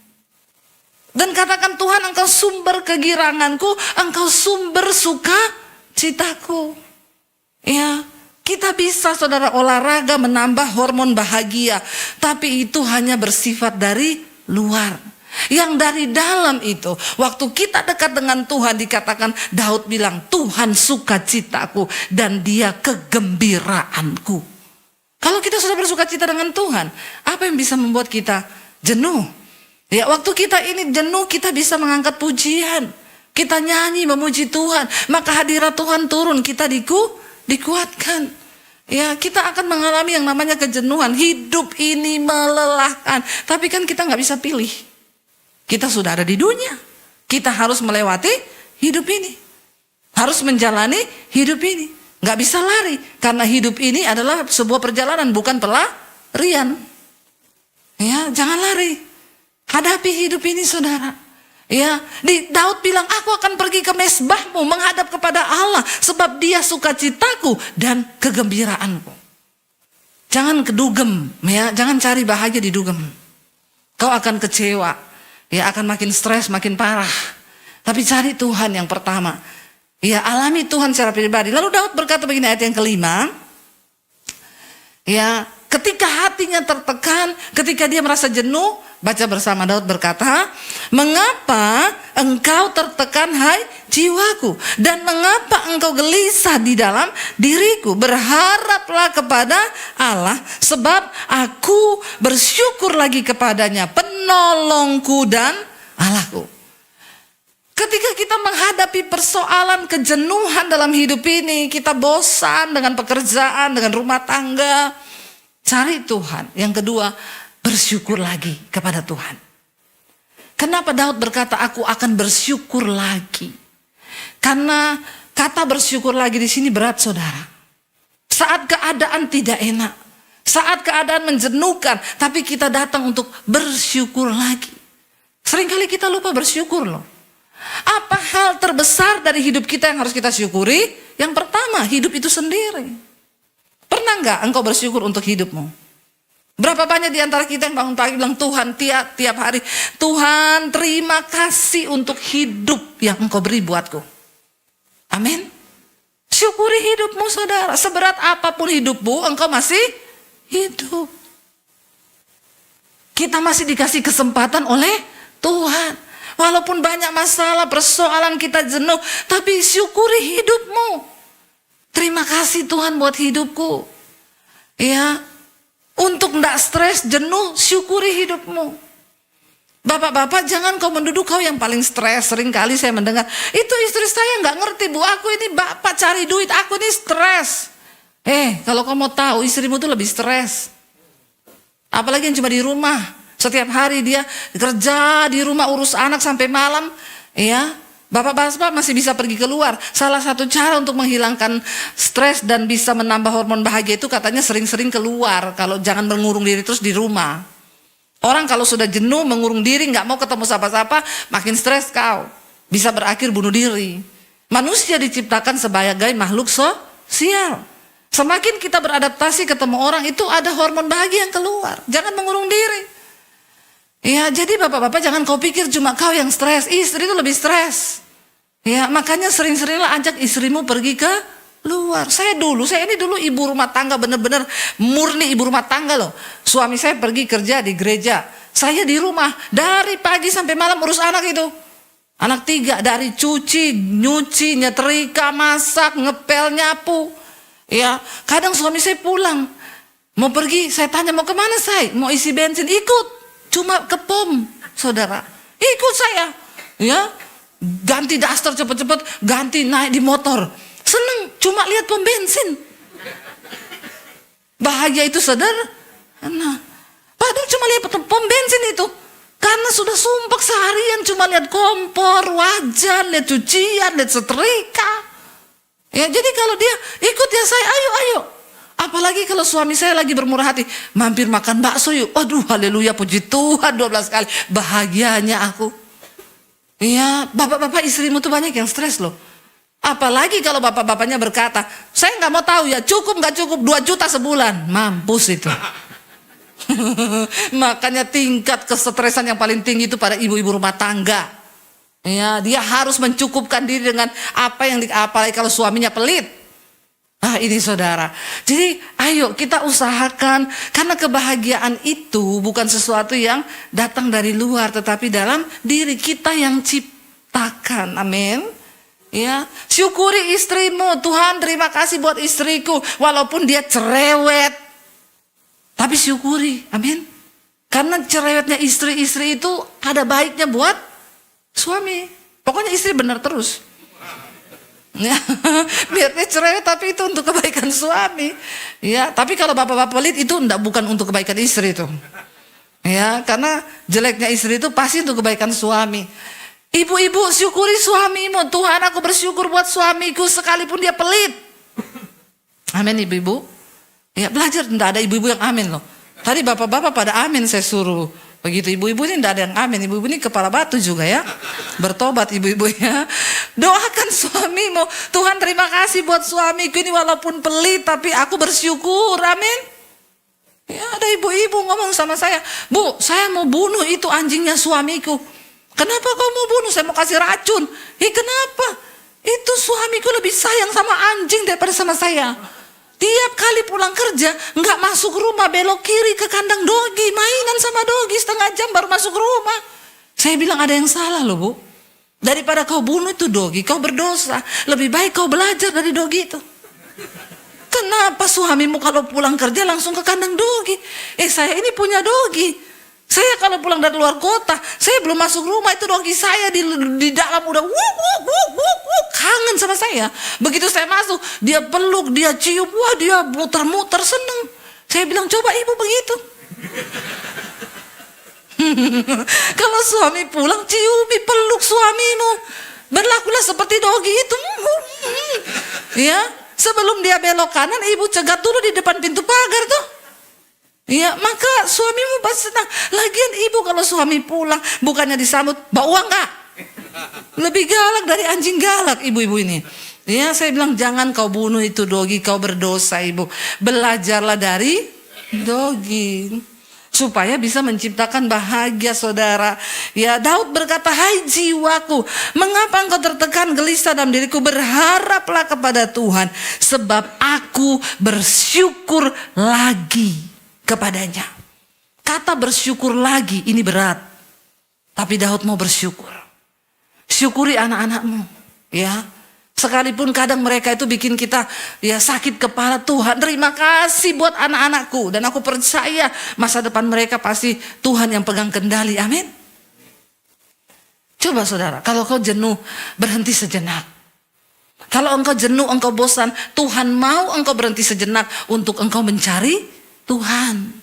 Dan katakan, Tuhan engkau sumber kegiranganku, engkau sumber sukacitaku. Ya, kita bisa saudara olahraga menambah hormon bahagia. Tapi itu hanya bersifat dari luar. Yang dari dalam itu, waktu kita dekat dengan Tuhan dikatakan, Daud bilang, Tuhan sukacitaku dan dia kegembiraanku. Kalau kita sudah bersukacita dengan Tuhan, apa yang bisa membuat kita jenuh? Ya, waktu kita ini jenuh, kita bisa mengangkat pujian. Kita nyanyi memuji Tuhan, maka hadirat Tuhan turun, kita dikuatkan. Ya, kita akan mengalami yang namanya kejenuhan. Hidup ini melelahkan, tapi kan kita nggak bisa pilih. Kita sudah ada di dunia, kita harus melewati hidup ini, harus menjalani hidup ini. Nggak bisa lari, karena hidup ini adalah sebuah perjalanan, bukan pelarian. Ya, jangan lari. Hadapi hidup ini saudara. Ya, Daud bilang, aku akan pergi ke mezbahmu menghadap kepada Allah sebab dia sukacitaku dan kegembiraanku. Jangan kedugem, ya, jangan cari bahagia di dugem. Kau akan kecewa, ya akan makin stres, makin parah. Tapi cari Tuhan yang pertama. Ya, alami Tuhan secara pribadi. Lalu Daud berkata begini, ayat yang kelima. Ya, ketika hatinya tertekan, ketika dia merasa jenuh, baca bersama, Daud berkata, mengapa engkau tertekan hai jiwaku, dan mengapa engkau gelisah di dalam diriku? Berharaplah kepada Allah, sebab aku bersyukur lagi kepadanya, penolongku dan Allahku. Ketika kita menghadapi persoalan kejenuhan dalam hidup ini, kita bosan dengan pekerjaan, dengan rumah tangga, cari Tuhan. Yang kedua, bersyukur lagi kepada Tuhan. Kenapa Daud berkata, aku akan bersyukur lagi? Karena kata bersyukur lagi di sini berat saudara. Saat keadaan tidak enak, saat keadaan menjenuhkan, tapi kita datang untuk bersyukur lagi. Seringkali kita lupa bersyukur loh. Apa hal terbesar dari hidup kita yang harus kita syukuri? Yang pertama, hidup itu sendiri. Pernah nggak engkau bersyukur untuk hidupmu? Berapa banyak di antara kita yang bangun pagi bilang, Tuhan tiap hari, Tuhan terima kasih untuk hidup yang engkau beri buatku. Amin. Syukuri hidupmu saudara. Seberat apapun hidupmu, engkau masih hidup. Kita masih dikasih kesempatan oleh Tuhan. Walaupun banyak masalah, persoalan, kita jenuh, tapi syukuri hidupmu. Terima kasih Tuhan buat hidupku. Ya, untuk tidak stres, jenuh, syukuri hidupmu. Bapak-bapak, jangan kau menduduk kau yang paling stres. Seringkali saya mendengar, itu istri saya nggak ngerti bu, aku ini bapak cari duit, aku ini stres. Kalau kau mau tahu, istrimu tuh lebih stres. Apalagi yang cuma di rumah. Setiap hari dia kerja di rumah, urus anak sampai malam. Ya, bapak-bapak masih bisa pergi keluar. Salah satu cara untuk menghilangkan stres dan bisa menambah hormon bahagia itu katanya sering-sering keluar. Kalau jangan mengurung diri terus di rumah. Orang kalau sudah jenuh mengurung diri, nggak mau ketemu siapa-siapa, makin stres kau. Bisa berakhir bunuh diri. Manusia diciptakan sebagai makhluk sosial. Semakin kita beradaptasi ketemu orang, itu ada hormon bahagia yang keluar. Jangan mengurung diri. Ya, jadi bapak-bapak jangan kau pikir cuma kau yang stres, istri itu lebih stres. Ya, makanya sering-seringlah ajak istrimu pergi ke luar. Saya ini dulu ibu rumah tangga, bener-bener murni ibu rumah tangga loh. Suami saya pergi kerja di gereja, saya di rumah dari pagi sampai malam urus anak itu. Anak 3, dari cuci, nyuci, nyetrika, masak, ngepel, nyapu. Ya, kadang suami saya pulang mau pergi, saya tanya mau kemana saya? Mau isi bensin, ikut. Cuma ke pom, saudara. Ikut saya. Ya, ganti daster cepet-cepet, ganti naik di motor. Seneng, cuma lihat pom bensin. Bahagia itu, saudara. Nah, padahal cuma lihat pom bensin itu. Karena sudah sumpah seharian cuma lihat kompor, wajan, lihat cucian, lihat setrika. Ya, jadi kalau dia ikut ya saya, ayo. Apalagi kalau suami saya lagi bermurah hati, mampir makan bakso yuk. Aduh, haleluya, puji Tuhan 12 kali. Bahagianya aku. Iya, bapak-bapak istrimu tuh banyak yang stres loh. Apalagi kalau bapak-bapaknya berkata, saya nggak mau tahu ya, cukup nggak cukup 2 juta sebulan. Mampus itu. Makanya tingkat kesetresan yang paling tinggi itu pada ibu-ibu rumah tangga. Ya, dia harus mencukupkan diri dengan apa yang apalagi kalau suaminya pelit. Ah, ini saudara. Jadi ayo kita usahakan, karena kebahagiaan itu bukan sesuatu yang datang dari luar, tetapi dalam diri kita yang ciptakan. Amin. Ya, syukuri istrimu. Tuhan, terima kasih buat istriku walaupun dia cerewet. Tapi syukuri. Amin. Karena cerewetnya istri-istri itu ada baiknya buat suami. Pokoknya istri benar terus. Ya, biar dia cerewet tapi itu untuk kebaikan suami. Ya, tapi kalau bapak-bapak pelit itu bukan untuk kebaikan istri itu. Ya, karena jeleknya istri itu pasti untuk kebaikan suami. Ibu-ibu, syukuri suamimu. Tuhan, aku bersyukur buat suamiku sekalipun dia pelit. Amin, ibu-ibu. Ya, belajar, enggak ada ibu-ibu yang amin loh. Tadi bapak-bapak pada amin saya suruh. Begitu ibu-ibu ini tidak ada yang amin. Ibu-ibu ini kepala batu juga ya. Bertobat ibu-ibu ya. Doakan suamimu. Tuhan, terima kasih buat suamiku ini walaupun pelit tapi aku bersyukur. Amin. Ya, ada ibu-ibu ngomong sama saya, Bu, saya mau bunuh itu anjingnya suamiku. Kenapa kau mau bunuh? Saya mau kasih racun. Kenapa? Itu suamiku lebih sayang sama anjing daripada sama saya. Tiap kali pulang kerja, nggak masuk rumah, belok kiri ke kandang dogi, mainan sama dogi setengah jam baru masuk rumah. Saya bilang ada yang salah loh, Bu. Daripada kau bunuh itu dogi, kau berdosa. Lebih baik kau belajar dari dogi itu. Kenapa suamimu kalau pulang kerja langsung ke kandang dogi? Saya ini punya dogi. Saya kalau pulang dari luar kota, saya belum masuk rumah itu dogi saya di dalam udah kangen sama saya. Begitu saya masuk, dia peluk, dia cium, wah dia muter-muter seneng. Saya bilang coba ibu begitu. Kalau suami pulang ciumi, peluk suamimu, berlakulah seperti dogi itu. Ya, sebelum dia belok kanan, ibu cegat dulu di depan pintu pagar tuh. Ya, maka suamimu pasti senang. Lagian ibu kalau suami pulang bukannya disambut, bawa uang enggak? Lebih galak dari anjing galak ibu-ibu ini. Ya, saya bilang jangan kau bunuh itu dogi, kau berdosa ibu. Belajarlah dari dogi supaya bisa menciptakan bahagia saudara. Ya, Daud berkata, hai jiwaku, mengapa engkau tertekan gelisah dalam diriku? Berharaplah kepada Tuhan, sebab aku bersyukur lagi kepadanya. Kata bersyukur lagi ini berat, tapi Daud mau bersyukur. Syukuri anak-anakmu, ya. Sekalipun kadang mereka itu bikin kita ya sakit kepala, Tuhan terima kasih buat anak-anakku, dan aku percaya masa depan mereka pasti Tuhan yang pegang kendali. Amin. Coba saudara, kalau kau jenuh, berhenti sejenak. Kalau engkau jenuh, engkau bosan, Tuhan mau engkau berhenti sejenak untuk engkau mencari Tuhan.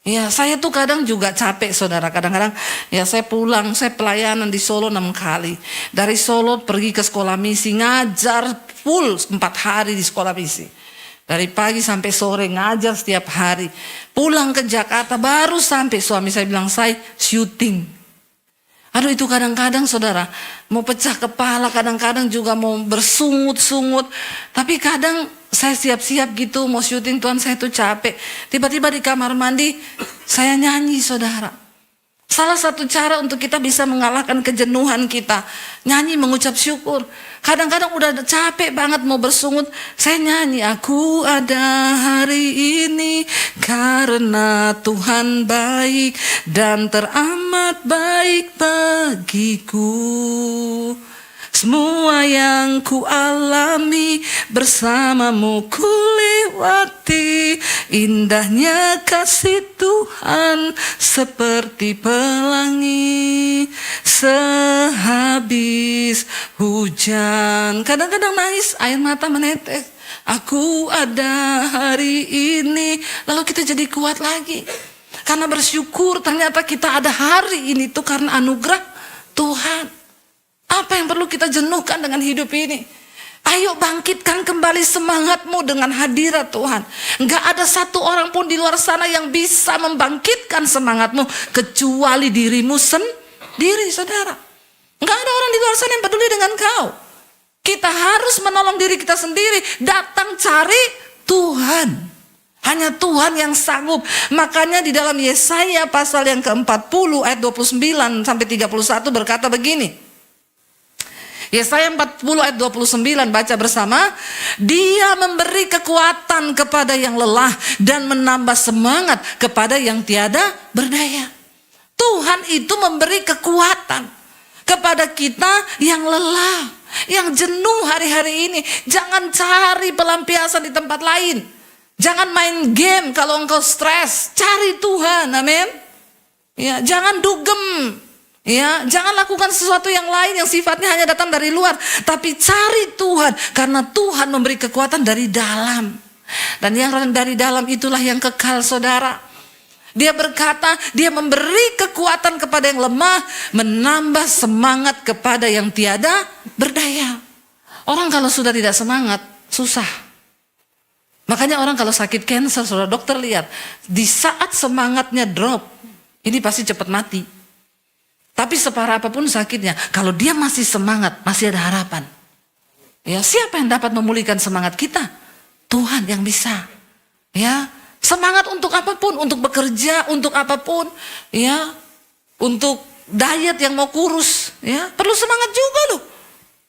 Ya, saya tuh kadang juga capek saudara. Kadang-kadang ya saya pulang, saya pelayanan di Solo 6 kali. Dari Solo pergi ke sekolah misi, ngajar full 4 hari di sekolah misi. Dari pagi sampai sore ngajar setiap hari. Pulang ke Jakarta baru sampai suami saya bilang, saya syuting. Aduh, itu kadang-kadang saudara mau pecah kepala, kadang-kadang juga mau bersungut-sungut. Tapi kadang saya siap-siap gitu mau syuting, Tuhan saya tuh capek. Tiba-tiba di kamar mandi saya nyanyi saudara. Salah satu cara untuk kita bisa mengalahkan kejenuhan kita, nyanyi mengucap syukur. Kadang-kadang udah capek banget mau bersungut, saya nyanyi, aku ada hari ini karena Tuhan baik dan teramat baik bagiku. Semua yang ku alami bersamamu ku lewati, indahnya kasih Tuhan seperti pelangi sehabis hujan. Kadang-kadang nangis, air mata menetes. Aku ada hari ini, lalu kita jadi kuat lagi. Karena bersyukur ternyata kita ada hari ini tuh karena anugerah Tuhan. Apa yang perlu kita jenuhkan dengan hidup ini? Ayo bangkitkan kembali semangatmu dengan hadirat Tuhan. Enggak ada satu orang pun di luar sana yang bisa membangkitkan semangatmu kecuali dirimu sendiri, saudara. Enggak ada orang di luar sana yang peduli dengan kau. Kita harus menolong diri kita sendiri. Datang cari Tuhan. Hanya Tuhan yang sanggup. Makanya di dalam Yesaya pasal yang ke-40 ayat 29 sampai 31 berkata begini. Yesaya 40 ayat 29 baca bersama. Dia memberi kekuatan kepada yang lelah dan menambah semangat kepada yang tiada berdaya. Tuhan itu memberi kekuatan kepada kita yang lelah, yang jenuh hari-hari ini. Jangan cari pelampiasan di tempat lain. Jangan main game kalau engkau stres. Cari Tuhan, amin. Ya, jangan dugem. Ya, jangan lakukan sesuatu yang lain yang sifatnya hanya datang dari luar, tapi cari Tuhan karena Tuhan memberi kekuatan dari dalam. Dan yang dari dalam itulah yang kekal, saudara. Dia berkata, dia memberi kekuatan kepada yang lemah, menambah semangat kepada yang tiada berdaya. Orang kalau sudah tidak semangat, susah. Makanya orang kalau sakit kanker, saudara, dokter lihat, di saat semangatnya drop, ini pasti cepat mati. Tapi separah apapun sakitnya, kalau dia masih semangat, masih ada harapan. Ya, siapa yang dapat memulihkan semangat kita? Tuhan yang bisa. Ya, semangat untuk apapun, untuk bekerja, untuk apapun, ya, untuk diet yang mau kurus, ya, perlu semangat juga loh.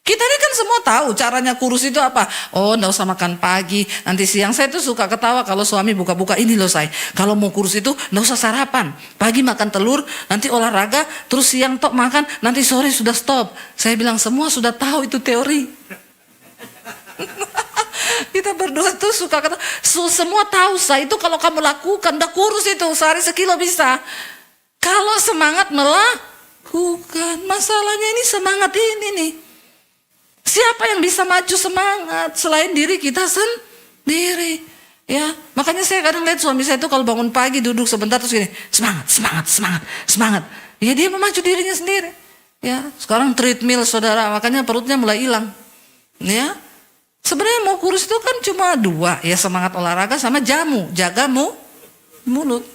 Kita ini kan semua tahu caranya kurus itu apa. Oh, enggak usah makan pagi, nanti siang. Saya tuh suka ketawa kalau suami buka-buka, ini loh saya, kalau mau kurus itu enggak usah sarapan. Pagi makan telur, nanti olahraga, terus siang tok makan, nanti sore sudah stop. Saya bilang semua sudah tahu itu teori. Kita berdua tuh suka kata, semua tahu saya itu kalau kamu lakukan, udah kurus itu, sehari sekilo bisa. Kalau semangat melakukan, masalahnya ini semangat ini nih. Siapa yang bisa maju semangat selain diri kita sendiri? Ya, makanya saya kadang lihat suami saya itu kalau bangun pagi duduk sebentar terus gini, semangat. Ya dia memacu dirinya sendiri. Ya, sekarang treadmill, saudara, makanya perutnya mulai hilang. Ya, sebenarnya mau kurus itu kan cuma dua, ya, semangat olahraga sama jamu, jaga mulut.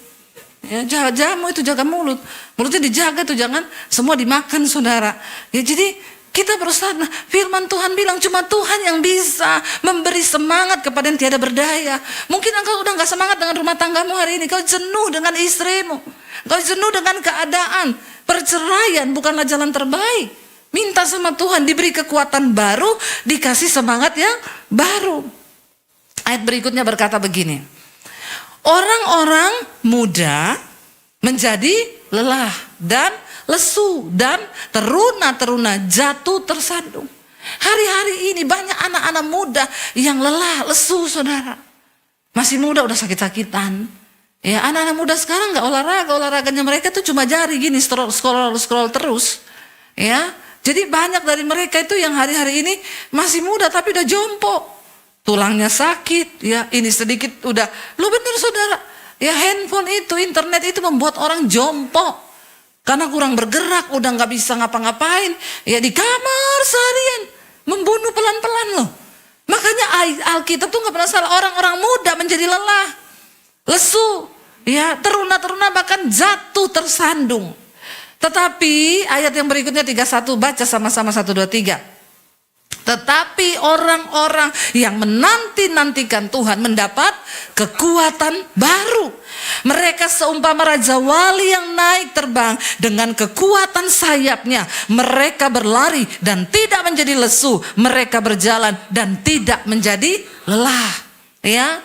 Ya, jamu itu jaga mulut. Mulutnya dijaga tuh, jangan semua dimakan, saudara. Ya, jadi kita berusaha. Firman Tuhan bilang cuma Tuhan yang bisa memberi semangat kepada yang tiada berdaya. Mungkin engkau udah gak semangat dengan rumah tanggamu hari ini. Kau jenuh dengan istrimu. Kau jenuh dengan keadaan. Perceraian bukanlah jalan terbaik. Minta sama Tuhan diberi kekuatan baru, dikasih semangat yang baru. Ayat berikutnya berkata begini. Orang-orang muda menjadi lelah dan lesu, dan teruna-teruna jatuh tersandung. Hari-hari ini banyak anak-anak muda yang lelah, lesu, saudara. Masih muda udah sakit-sakitan. Ya, anak-anak muda sekarang gak olahraganya mereka tuh cuma jari gini, scroll terus. Ya, jadi banyak dari mereka itu yang hari-hari ini masih muda tapi udah jompo. Tulangnya sakit, ya, ini sedikit udah. Lu bener, saudara. Ya, handphone itu, internet itu membuat orang jompo. Karena kurang bergerak, udah gak bisa ngapa-ngapain. Ya di kamar seharian. Membunuh pelan-pelan loh. Makanya Alkitab tuh gak pernah salah. Orang-orang muda menjadi lelah, lesu, ya, teruna-teruna, bahkan jatuh tersandung. Tetapi ayat yang berikutnya 31, baca sama-sama 1, 2, 3. Tetapi orang-orang yang menanti-nantikan Tuhan mendapat kekuatan baru. Mereka seumpama raja wali yang naik terbang dengan kekuatan sayapnya. Mereka berlari dan tidak menjadi lesu. Mereka berjalan dan tidak menjadi lelah. Ya,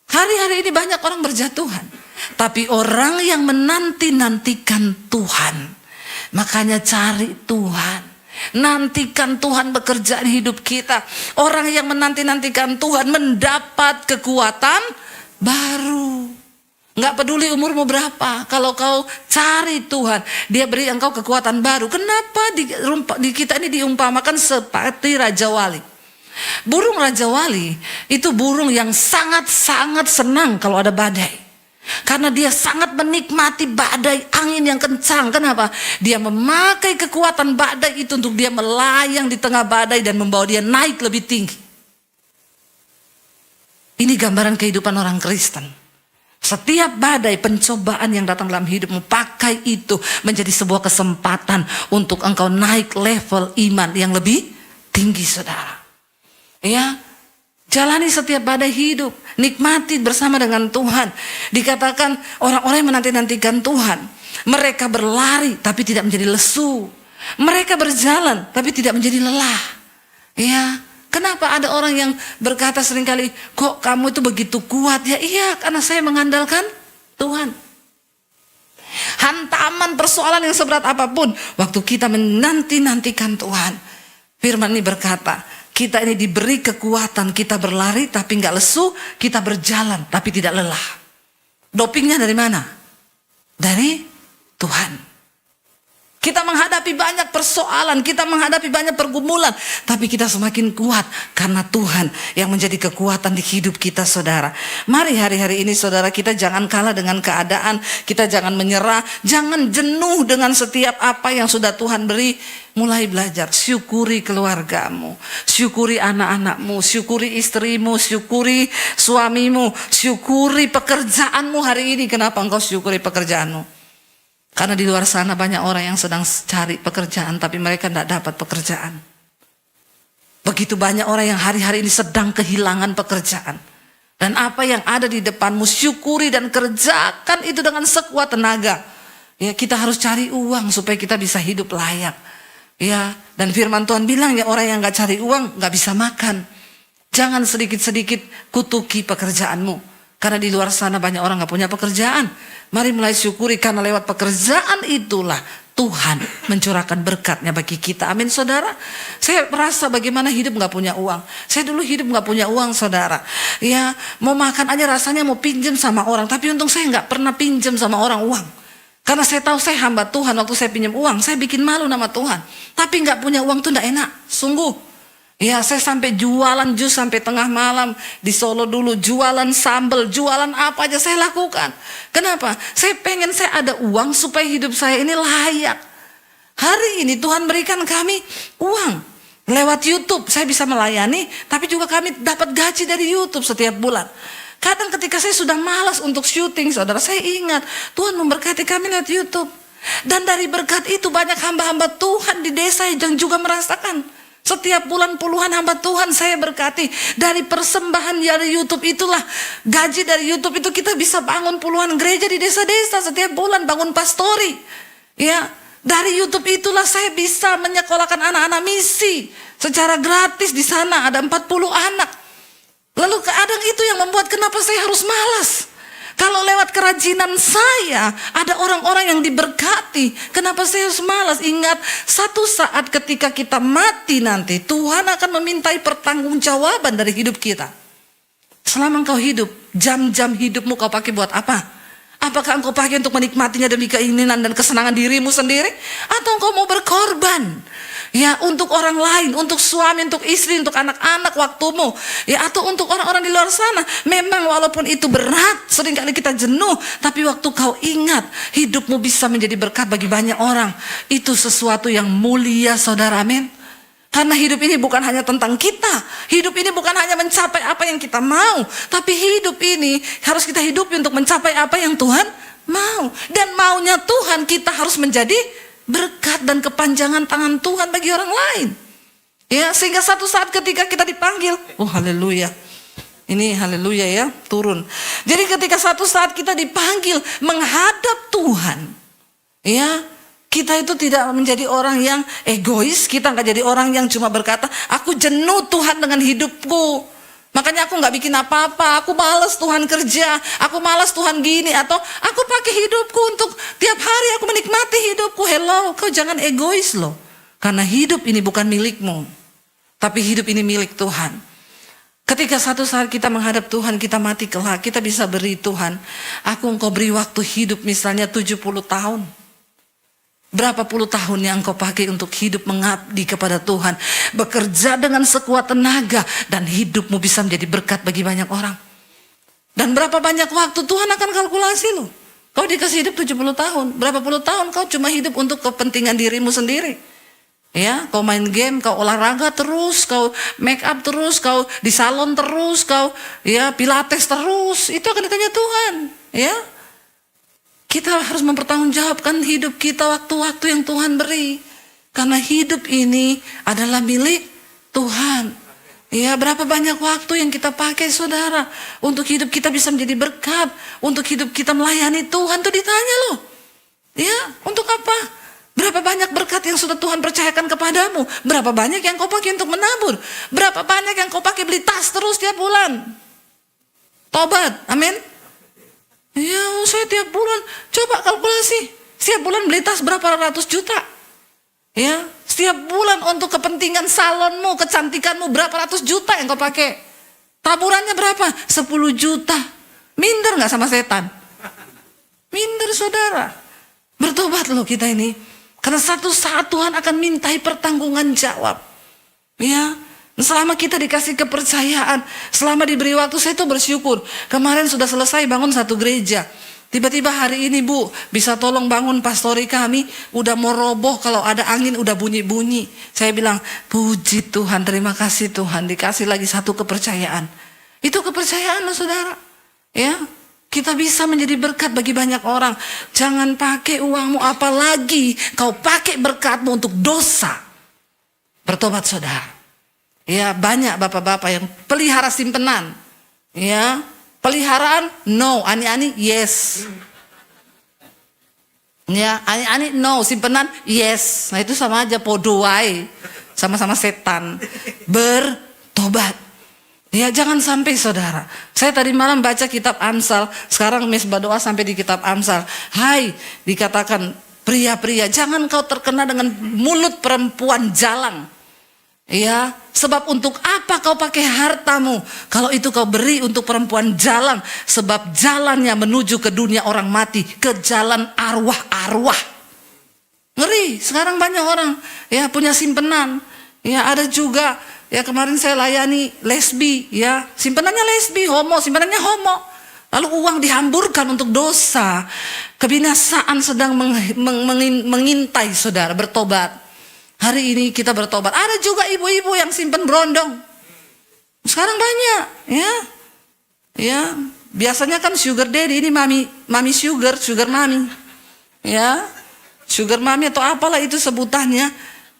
hari-hari ini banyak orang berjatuhan. Tapi orang yang menanti-nantikan Tuhan, makanya cari Tuhan. Nantikan Tuhan bekerja di hidup kita. Orang yang menanti-nantikan Tuhan mendapat kekuatan baru. Nggak peduli umurmu berapa. Kalau kau cari Tuhan, Dia beri engkau kekuatan baru. Kenapa di kita ini diumpamakan seperti Raja Wali? Burung Raja Wali itu burung yang sangat-sangat senang kalau ada badai. Karena dia sangat menikmati badai angin yang kencang. Kenapa? Dia memakai kekuatan badai itu untuk dia melayang di tengah badai dan membawa dia naik lebih tinggi. Ini gambaran kehidupan orang Kristen. Setiap badai pencobaan yang datang dalam hidupmu, pakai itu menjadi sebuah kesempatan untuk engkau naik level iman yang lebih tinggi, saudara. Ya, jalani setiap badai hidup, nikmati bersama dengan Tuhan. Dikatakan orang-orang yang menanti-nantikan Tuhan, mereka berlari tapi tidak menjadi lesu. Mereka berjalan tapi tidak menjadi lelah. Ya, kenapa ada orang yang berkata seringkali, kok kamu itu begitu kuat? Ya iya, karena saya mengandalkan Tuhan. Hantaman persoalan yang seberat apapun, waktu kita menanti-nantikan Tuhan, firman ini berkata, kita ini diberi kekuatan, kita berlari tapi nggak lesu, kita berjalan tapi tidak lelah. Dopingnya dari mana? Dari Tuhan. Kita menghadapi banyak persoalan, kita menghadapi banyak pergumulan, tapi kita semakin kuat karena Tuhan yang menjadi kekuatan di hidup kita, saudara. Mari hari-hari ini, saudara, kita jangan kalah dengan keadaan, kita jangan menyerah, jangan jenuh dengan setiap apa yang sudah Tuhan beri. Mulai belajar, syukuri keluargamu, syukuri anak-anakmu, syukuri istrimu, syukuri suamimu, syukuri pekerjaanmu hari ini. Kenapa engkau syukuri pekerjaanmu? Karena di luar sana banyak orang yang sedang cari pekerjaan tapi mereka tidak dapat pekerjaan. Begitu banyak orang yang hari-hari ini sedang kehilangan pekerjaan. Dan apa yang ada di depanmu, syukuri dan kerjakan itu dengan sekuat tenaga. Ya, kita harus cari uang supaya kita bisa hidup layak. Ya, dan firman Tuhan bilang ya, orang yang gak cari uang gak bisa makan. Jangan sedikit-sedikit kutuki pekerjaanmu. Karena di luar sana banyak orang gak punya pekerjaan. Mari mulai syukuri karena lewat pekerjaan itulah Tuhan mencurahkan berkatnya bagi kita. Amin, saudara. Saya merasa bagaimana hidup gak punya uang. Saya dulu hidup gak punya uang, saudara. Ya, mau makan aja rasanya mau pinjam sama orang. Tapi untung saya gak pernah pinjam sama orang uang. Karena saya tahu saya hamba Tuhan. Waktu saya pinjam uang, saya bikin malu nama Tuhan. Tapi gak punya uang tuh gak enak, sungguh. Ya, saya sampai jualan jus sampai tengah malam di Solo dulu, jualan sambal, jualan apa aja saya lakukan. Kenapa? Saya pengen saya ada uang supaya hidup saya ini layak. Hari ini Tuhan berikan kami uang. Lewat YouTube saya bisa melayani, tapi juga kami dapat gaji dari YouTube setiap bulan. Kadang ketika saya sudah malas untuk syuting, saudara, saya ingat Tuhan memberkati kami lewat YouTube. Dan dari berkat itu banyak hamba-hamba Tuhan di desa yang juga merasakan. Setiap bulan puluhan hamba Tuhan saya berkati. Dari persembahan dari YouTube itulah, gaji dari YouTube itu kita bisa bangun puluhan gereja di desa-desa setiap bulan, bangun pastori. Ya, dari YouTube itulah saya bisa menyekolahkan anak-anak misi secara gratis di sana, ada 40 anak. Lalu kadang itu yang membuat kenapa saya harus malas. Kalau lewat kerajinan saya, ada orang-orang yang diberkati. Kenapa saya harus malas? Ingat, satu saat ketika kita mati nanti, Tuhan akan memintai pertanggungjawaban dari hidup kita. Selama engkau hidup, jam-jam hidupmu kau pakai buat apa? Apakah engkau pakai untuk menikmatinya demi keinginan dan kesenangan dirimu sendiri? Atau engkau mau berkorban? Ya, untuk orang lain, untuk suami, untuk istri, untuk anak-anak waktumu. Ya, atau untuk orang-orang di luar sana. Memang walaupun itu berat, seringkali kita jenuh. Tapi waktu kau ingat, hidupmu bisa menjadi berkat bagi banyak orang. Itu sesuatu yang mulia, saudara, amin. Karena hidup ini bukan hanya tentang kita. Hidup ini bukan hanya mencapai apa yang kita mau. Tapi hidup ini harus kita hidupi untuk mencapai apa yang Tuhan mau. Dan maunya Tuhan kita harus menjadi berkat dan kepanjangan tangan Tuhan bagi orang lain. Ya, sehingga satu saat ketika kita dipanggil, oh haleluya. Ini haleluya ya, turun. Jadi ketika satu saat kita dipanggil menghadap Tuhan, ya, kita itu tidak menjadi orang yang egois, kita nggak jadi orang yang cuma berkata, aku jenuh Tuhan dengan hidupku. Makanya aku nggak bikin apa-apa, aku malas Tuhan kerja, aku malas Tuhan gini, atau aku pakai hidupku untuk tiap hari aku menikmati hidupku. Hello, kau jangan egois loh. Karena hidup ini bukan milikmu, tapi hidup ini milik Tuhan. Ketika satu saat kita menghadap Tuhan, kita mati kelak, kita bisa beri Tuhan, aku engkau beri waktu hidup misalnya 70 tahun. Berapa puluh tahun yang engkau pakai untuk hidup mengabdi kepada Tuhan, bekerja dengan sekuat tenaga, dan hidupmu bisa menjadi berkat bagi banyak orang. Dan berapa banyak waktu Tuhan akan kalkulasi loh. Kau dikasih hidup 70 tahun, berapa puluh tahun kau cuma hidup untuk kepentingan dirimu sendiri. Ya, kau main game, kau olahraga terus, kau make up terus, kau di salon terus, kau ya pilates terus, itu akan ditanya Tuhan. Ya, kita harus mempertanggungjawabkan hidup kita waktu-waktu yang Tuhan beri, karena hidup ini adalah milik Tuhan. Ya, berapa banyak waktu yang kita pakai saudara untuk hidup kita bisa menjadi berkat, untuk hidup kita melayani Tuhan, tuh ditanya loh. Ya, untuk apa? Berapa banyak berkat yang sudah Tuhan percayakan kepadamu? Berapa banyak yang kau pakai untuk menabur? Berapa banyak yang kau pakai beli tas terus tiap bulan? Tobat, amin. Ya, saya tiap bulan, coba kalkulasi. Setiap bulan beli tas berapa ratus juta? Ya, setiap bulan untuk kepentingan salonmu, kecantikanmu berapa ratus juta yang kau pakai? Taburannya berapa? 10 juta. Minder gak sama setan? Minder saudara. Bertobat loh kita ini. Karena satu saat Tuhan akan mintai pertanggungan jawab. Ya, selama kita dikasih kepercayaan, selama diberi waktu, saya tuh bersyukur. Kemarin sudah selesai bangun satu gereja. Tiba-tiba hari ini Bu, bisa tolong bangun pastori kami, udah mau roboh, kalau ada angin udah bunyi-bunyi. Saya bilang, puji Tuhan, terima kasih Tuhan, dikasih lagi satu kepercayaan. Itu kepercayaan loh saudara. Ya, kita bisa menjadi berkat bagi banyak orang. Jangan pakai uangmu, apalagi kau pakai berkatmu untuk dosa. Bertobat saudara. Ya, banyak bapak-bapak yang pelihara simpenan. Ya, peliharaan no, ani-ani yes. Ya, ani-ani no, simpenan yes. Nah itu sama aja podoai, sama-sama setan. Bertobat. Ya, jangan sampai saudara. Saya tadi malam baca kitab Amsal, sekarang mesbah doa sampai di kitab Amsal. Hai, dikatakan pria-pria, jangan kau terkena dengan mulut perempuan jalang. Ya, sebab untuk apa kau pakai hartamu kalau itu kau beri untuk perempuan jalang, sebab jalannya menuju ke dunia orang mati, ke jalan arwah-arwah. Ngeri, sekarang banyak orang ya punya simpenan. Ya, ada juga ya kemarin saya layani lesbi, ya simpenannya lesbi, homo, simpenannya homo. Lalu uang dihamburkan untuk dosa. Kebinasaan sedang mengintai saudara, bertobat. Hari ini kita bertobat. Ada juga ibu-ibu yang simpen berondong. Sekarang banyak, ya. Ya, biasanya kan sugar daddy, ini mami sugar mami. Ya. Sugar mami atau apalah itu sebutannya.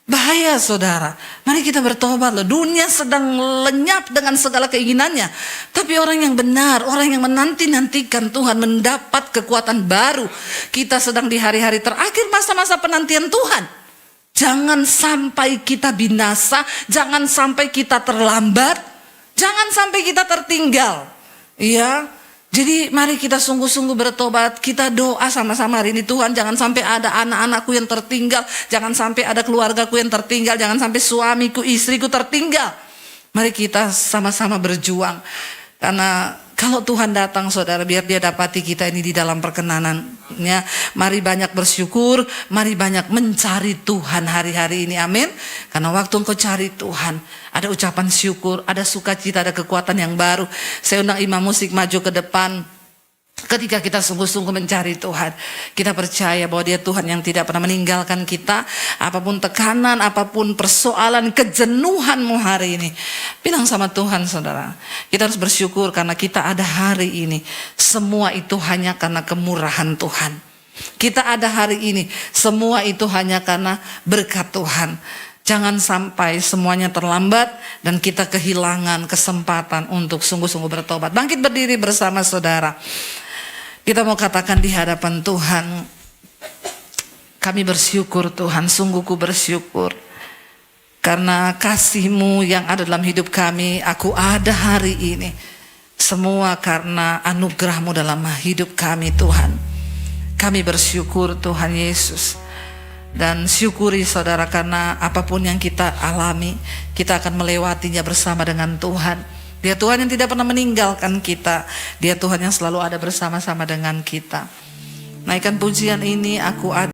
Bahaya saudara. Mari kita bertobat loh. Dunia sedang lenyap dengan segala keinginannya. Tapi orang yang benar, orang yang menanti-nantikan Tuhan mendapat kekuatan baru. Kita sedang di hari-hari terakhir masa-masa penantian Tuhan. Jangan sampai kita binasa, jangan sampai kita terlambat, jangan sampai kita tertinggal. Iya. Jadi mari kita sungguh-sungguh bertobat, kita doa sama-sama hari ini, Tuhan jangan sampai ada anak-anakku yang tertinggal, jangan sampai ada keluargaku yang tertinggal, jangan sampai suamiku, istriku tertinggal. Mari kita sama-sama berjuang. Karena kalau Tuhan datang saudara, biar dia dapati kita ini di dalam perkenanannya. Mari banyak bersyukur, mari banyak mencari Tuhan hari-hari ini, amin. Karena waktu engkau cari Tuhan, ada ucapan syukur, ada sukacita, ada kekuatan yang baru. Saya undang imam musik maju ke depan. Ketika kita sungguh-sungguh mencari Tuhan, kita percaya bahwa Dia Tuhan yang tidak pernah meninggalkan kita. Apapun tekanan, apapun persoalan, kejenuhanmu hari ini, bilang sama Tuhan saudara. Kita harus bersyukur karena kita ada hari ini. Semua itu hanya karena kemurahan Tuhan. Kita ada hari ini, semua itu hanya karena berkat Tuhan. Jangan sampai semuanya terlambat dan kita kehilangan kesempatan untuk sungguh-sungguh bertobat. Bangkit berdiri bersama saudara. Kita mau katakan di hadapan Tuhan, kami bersyukur Tuhan, sungguh ku bersyukur. Karena kasih-Mu yang ada dalam hidup kami, aku ada hari ini. Semua karena anugerah-Mu dalam hidup kami Tuhan. Kami bersyukur Tuhan Yesus. Dan syukuri saudara, karena apapun yang kita alami, kita akan melewatinya bersama dengan Tuhan. Dia Tuhan yang tidak pernah meninggalkan kita. Dia Tuhan yang selalu ada bersama-sama dengan kita. Naikkan pujian ini, aku ada.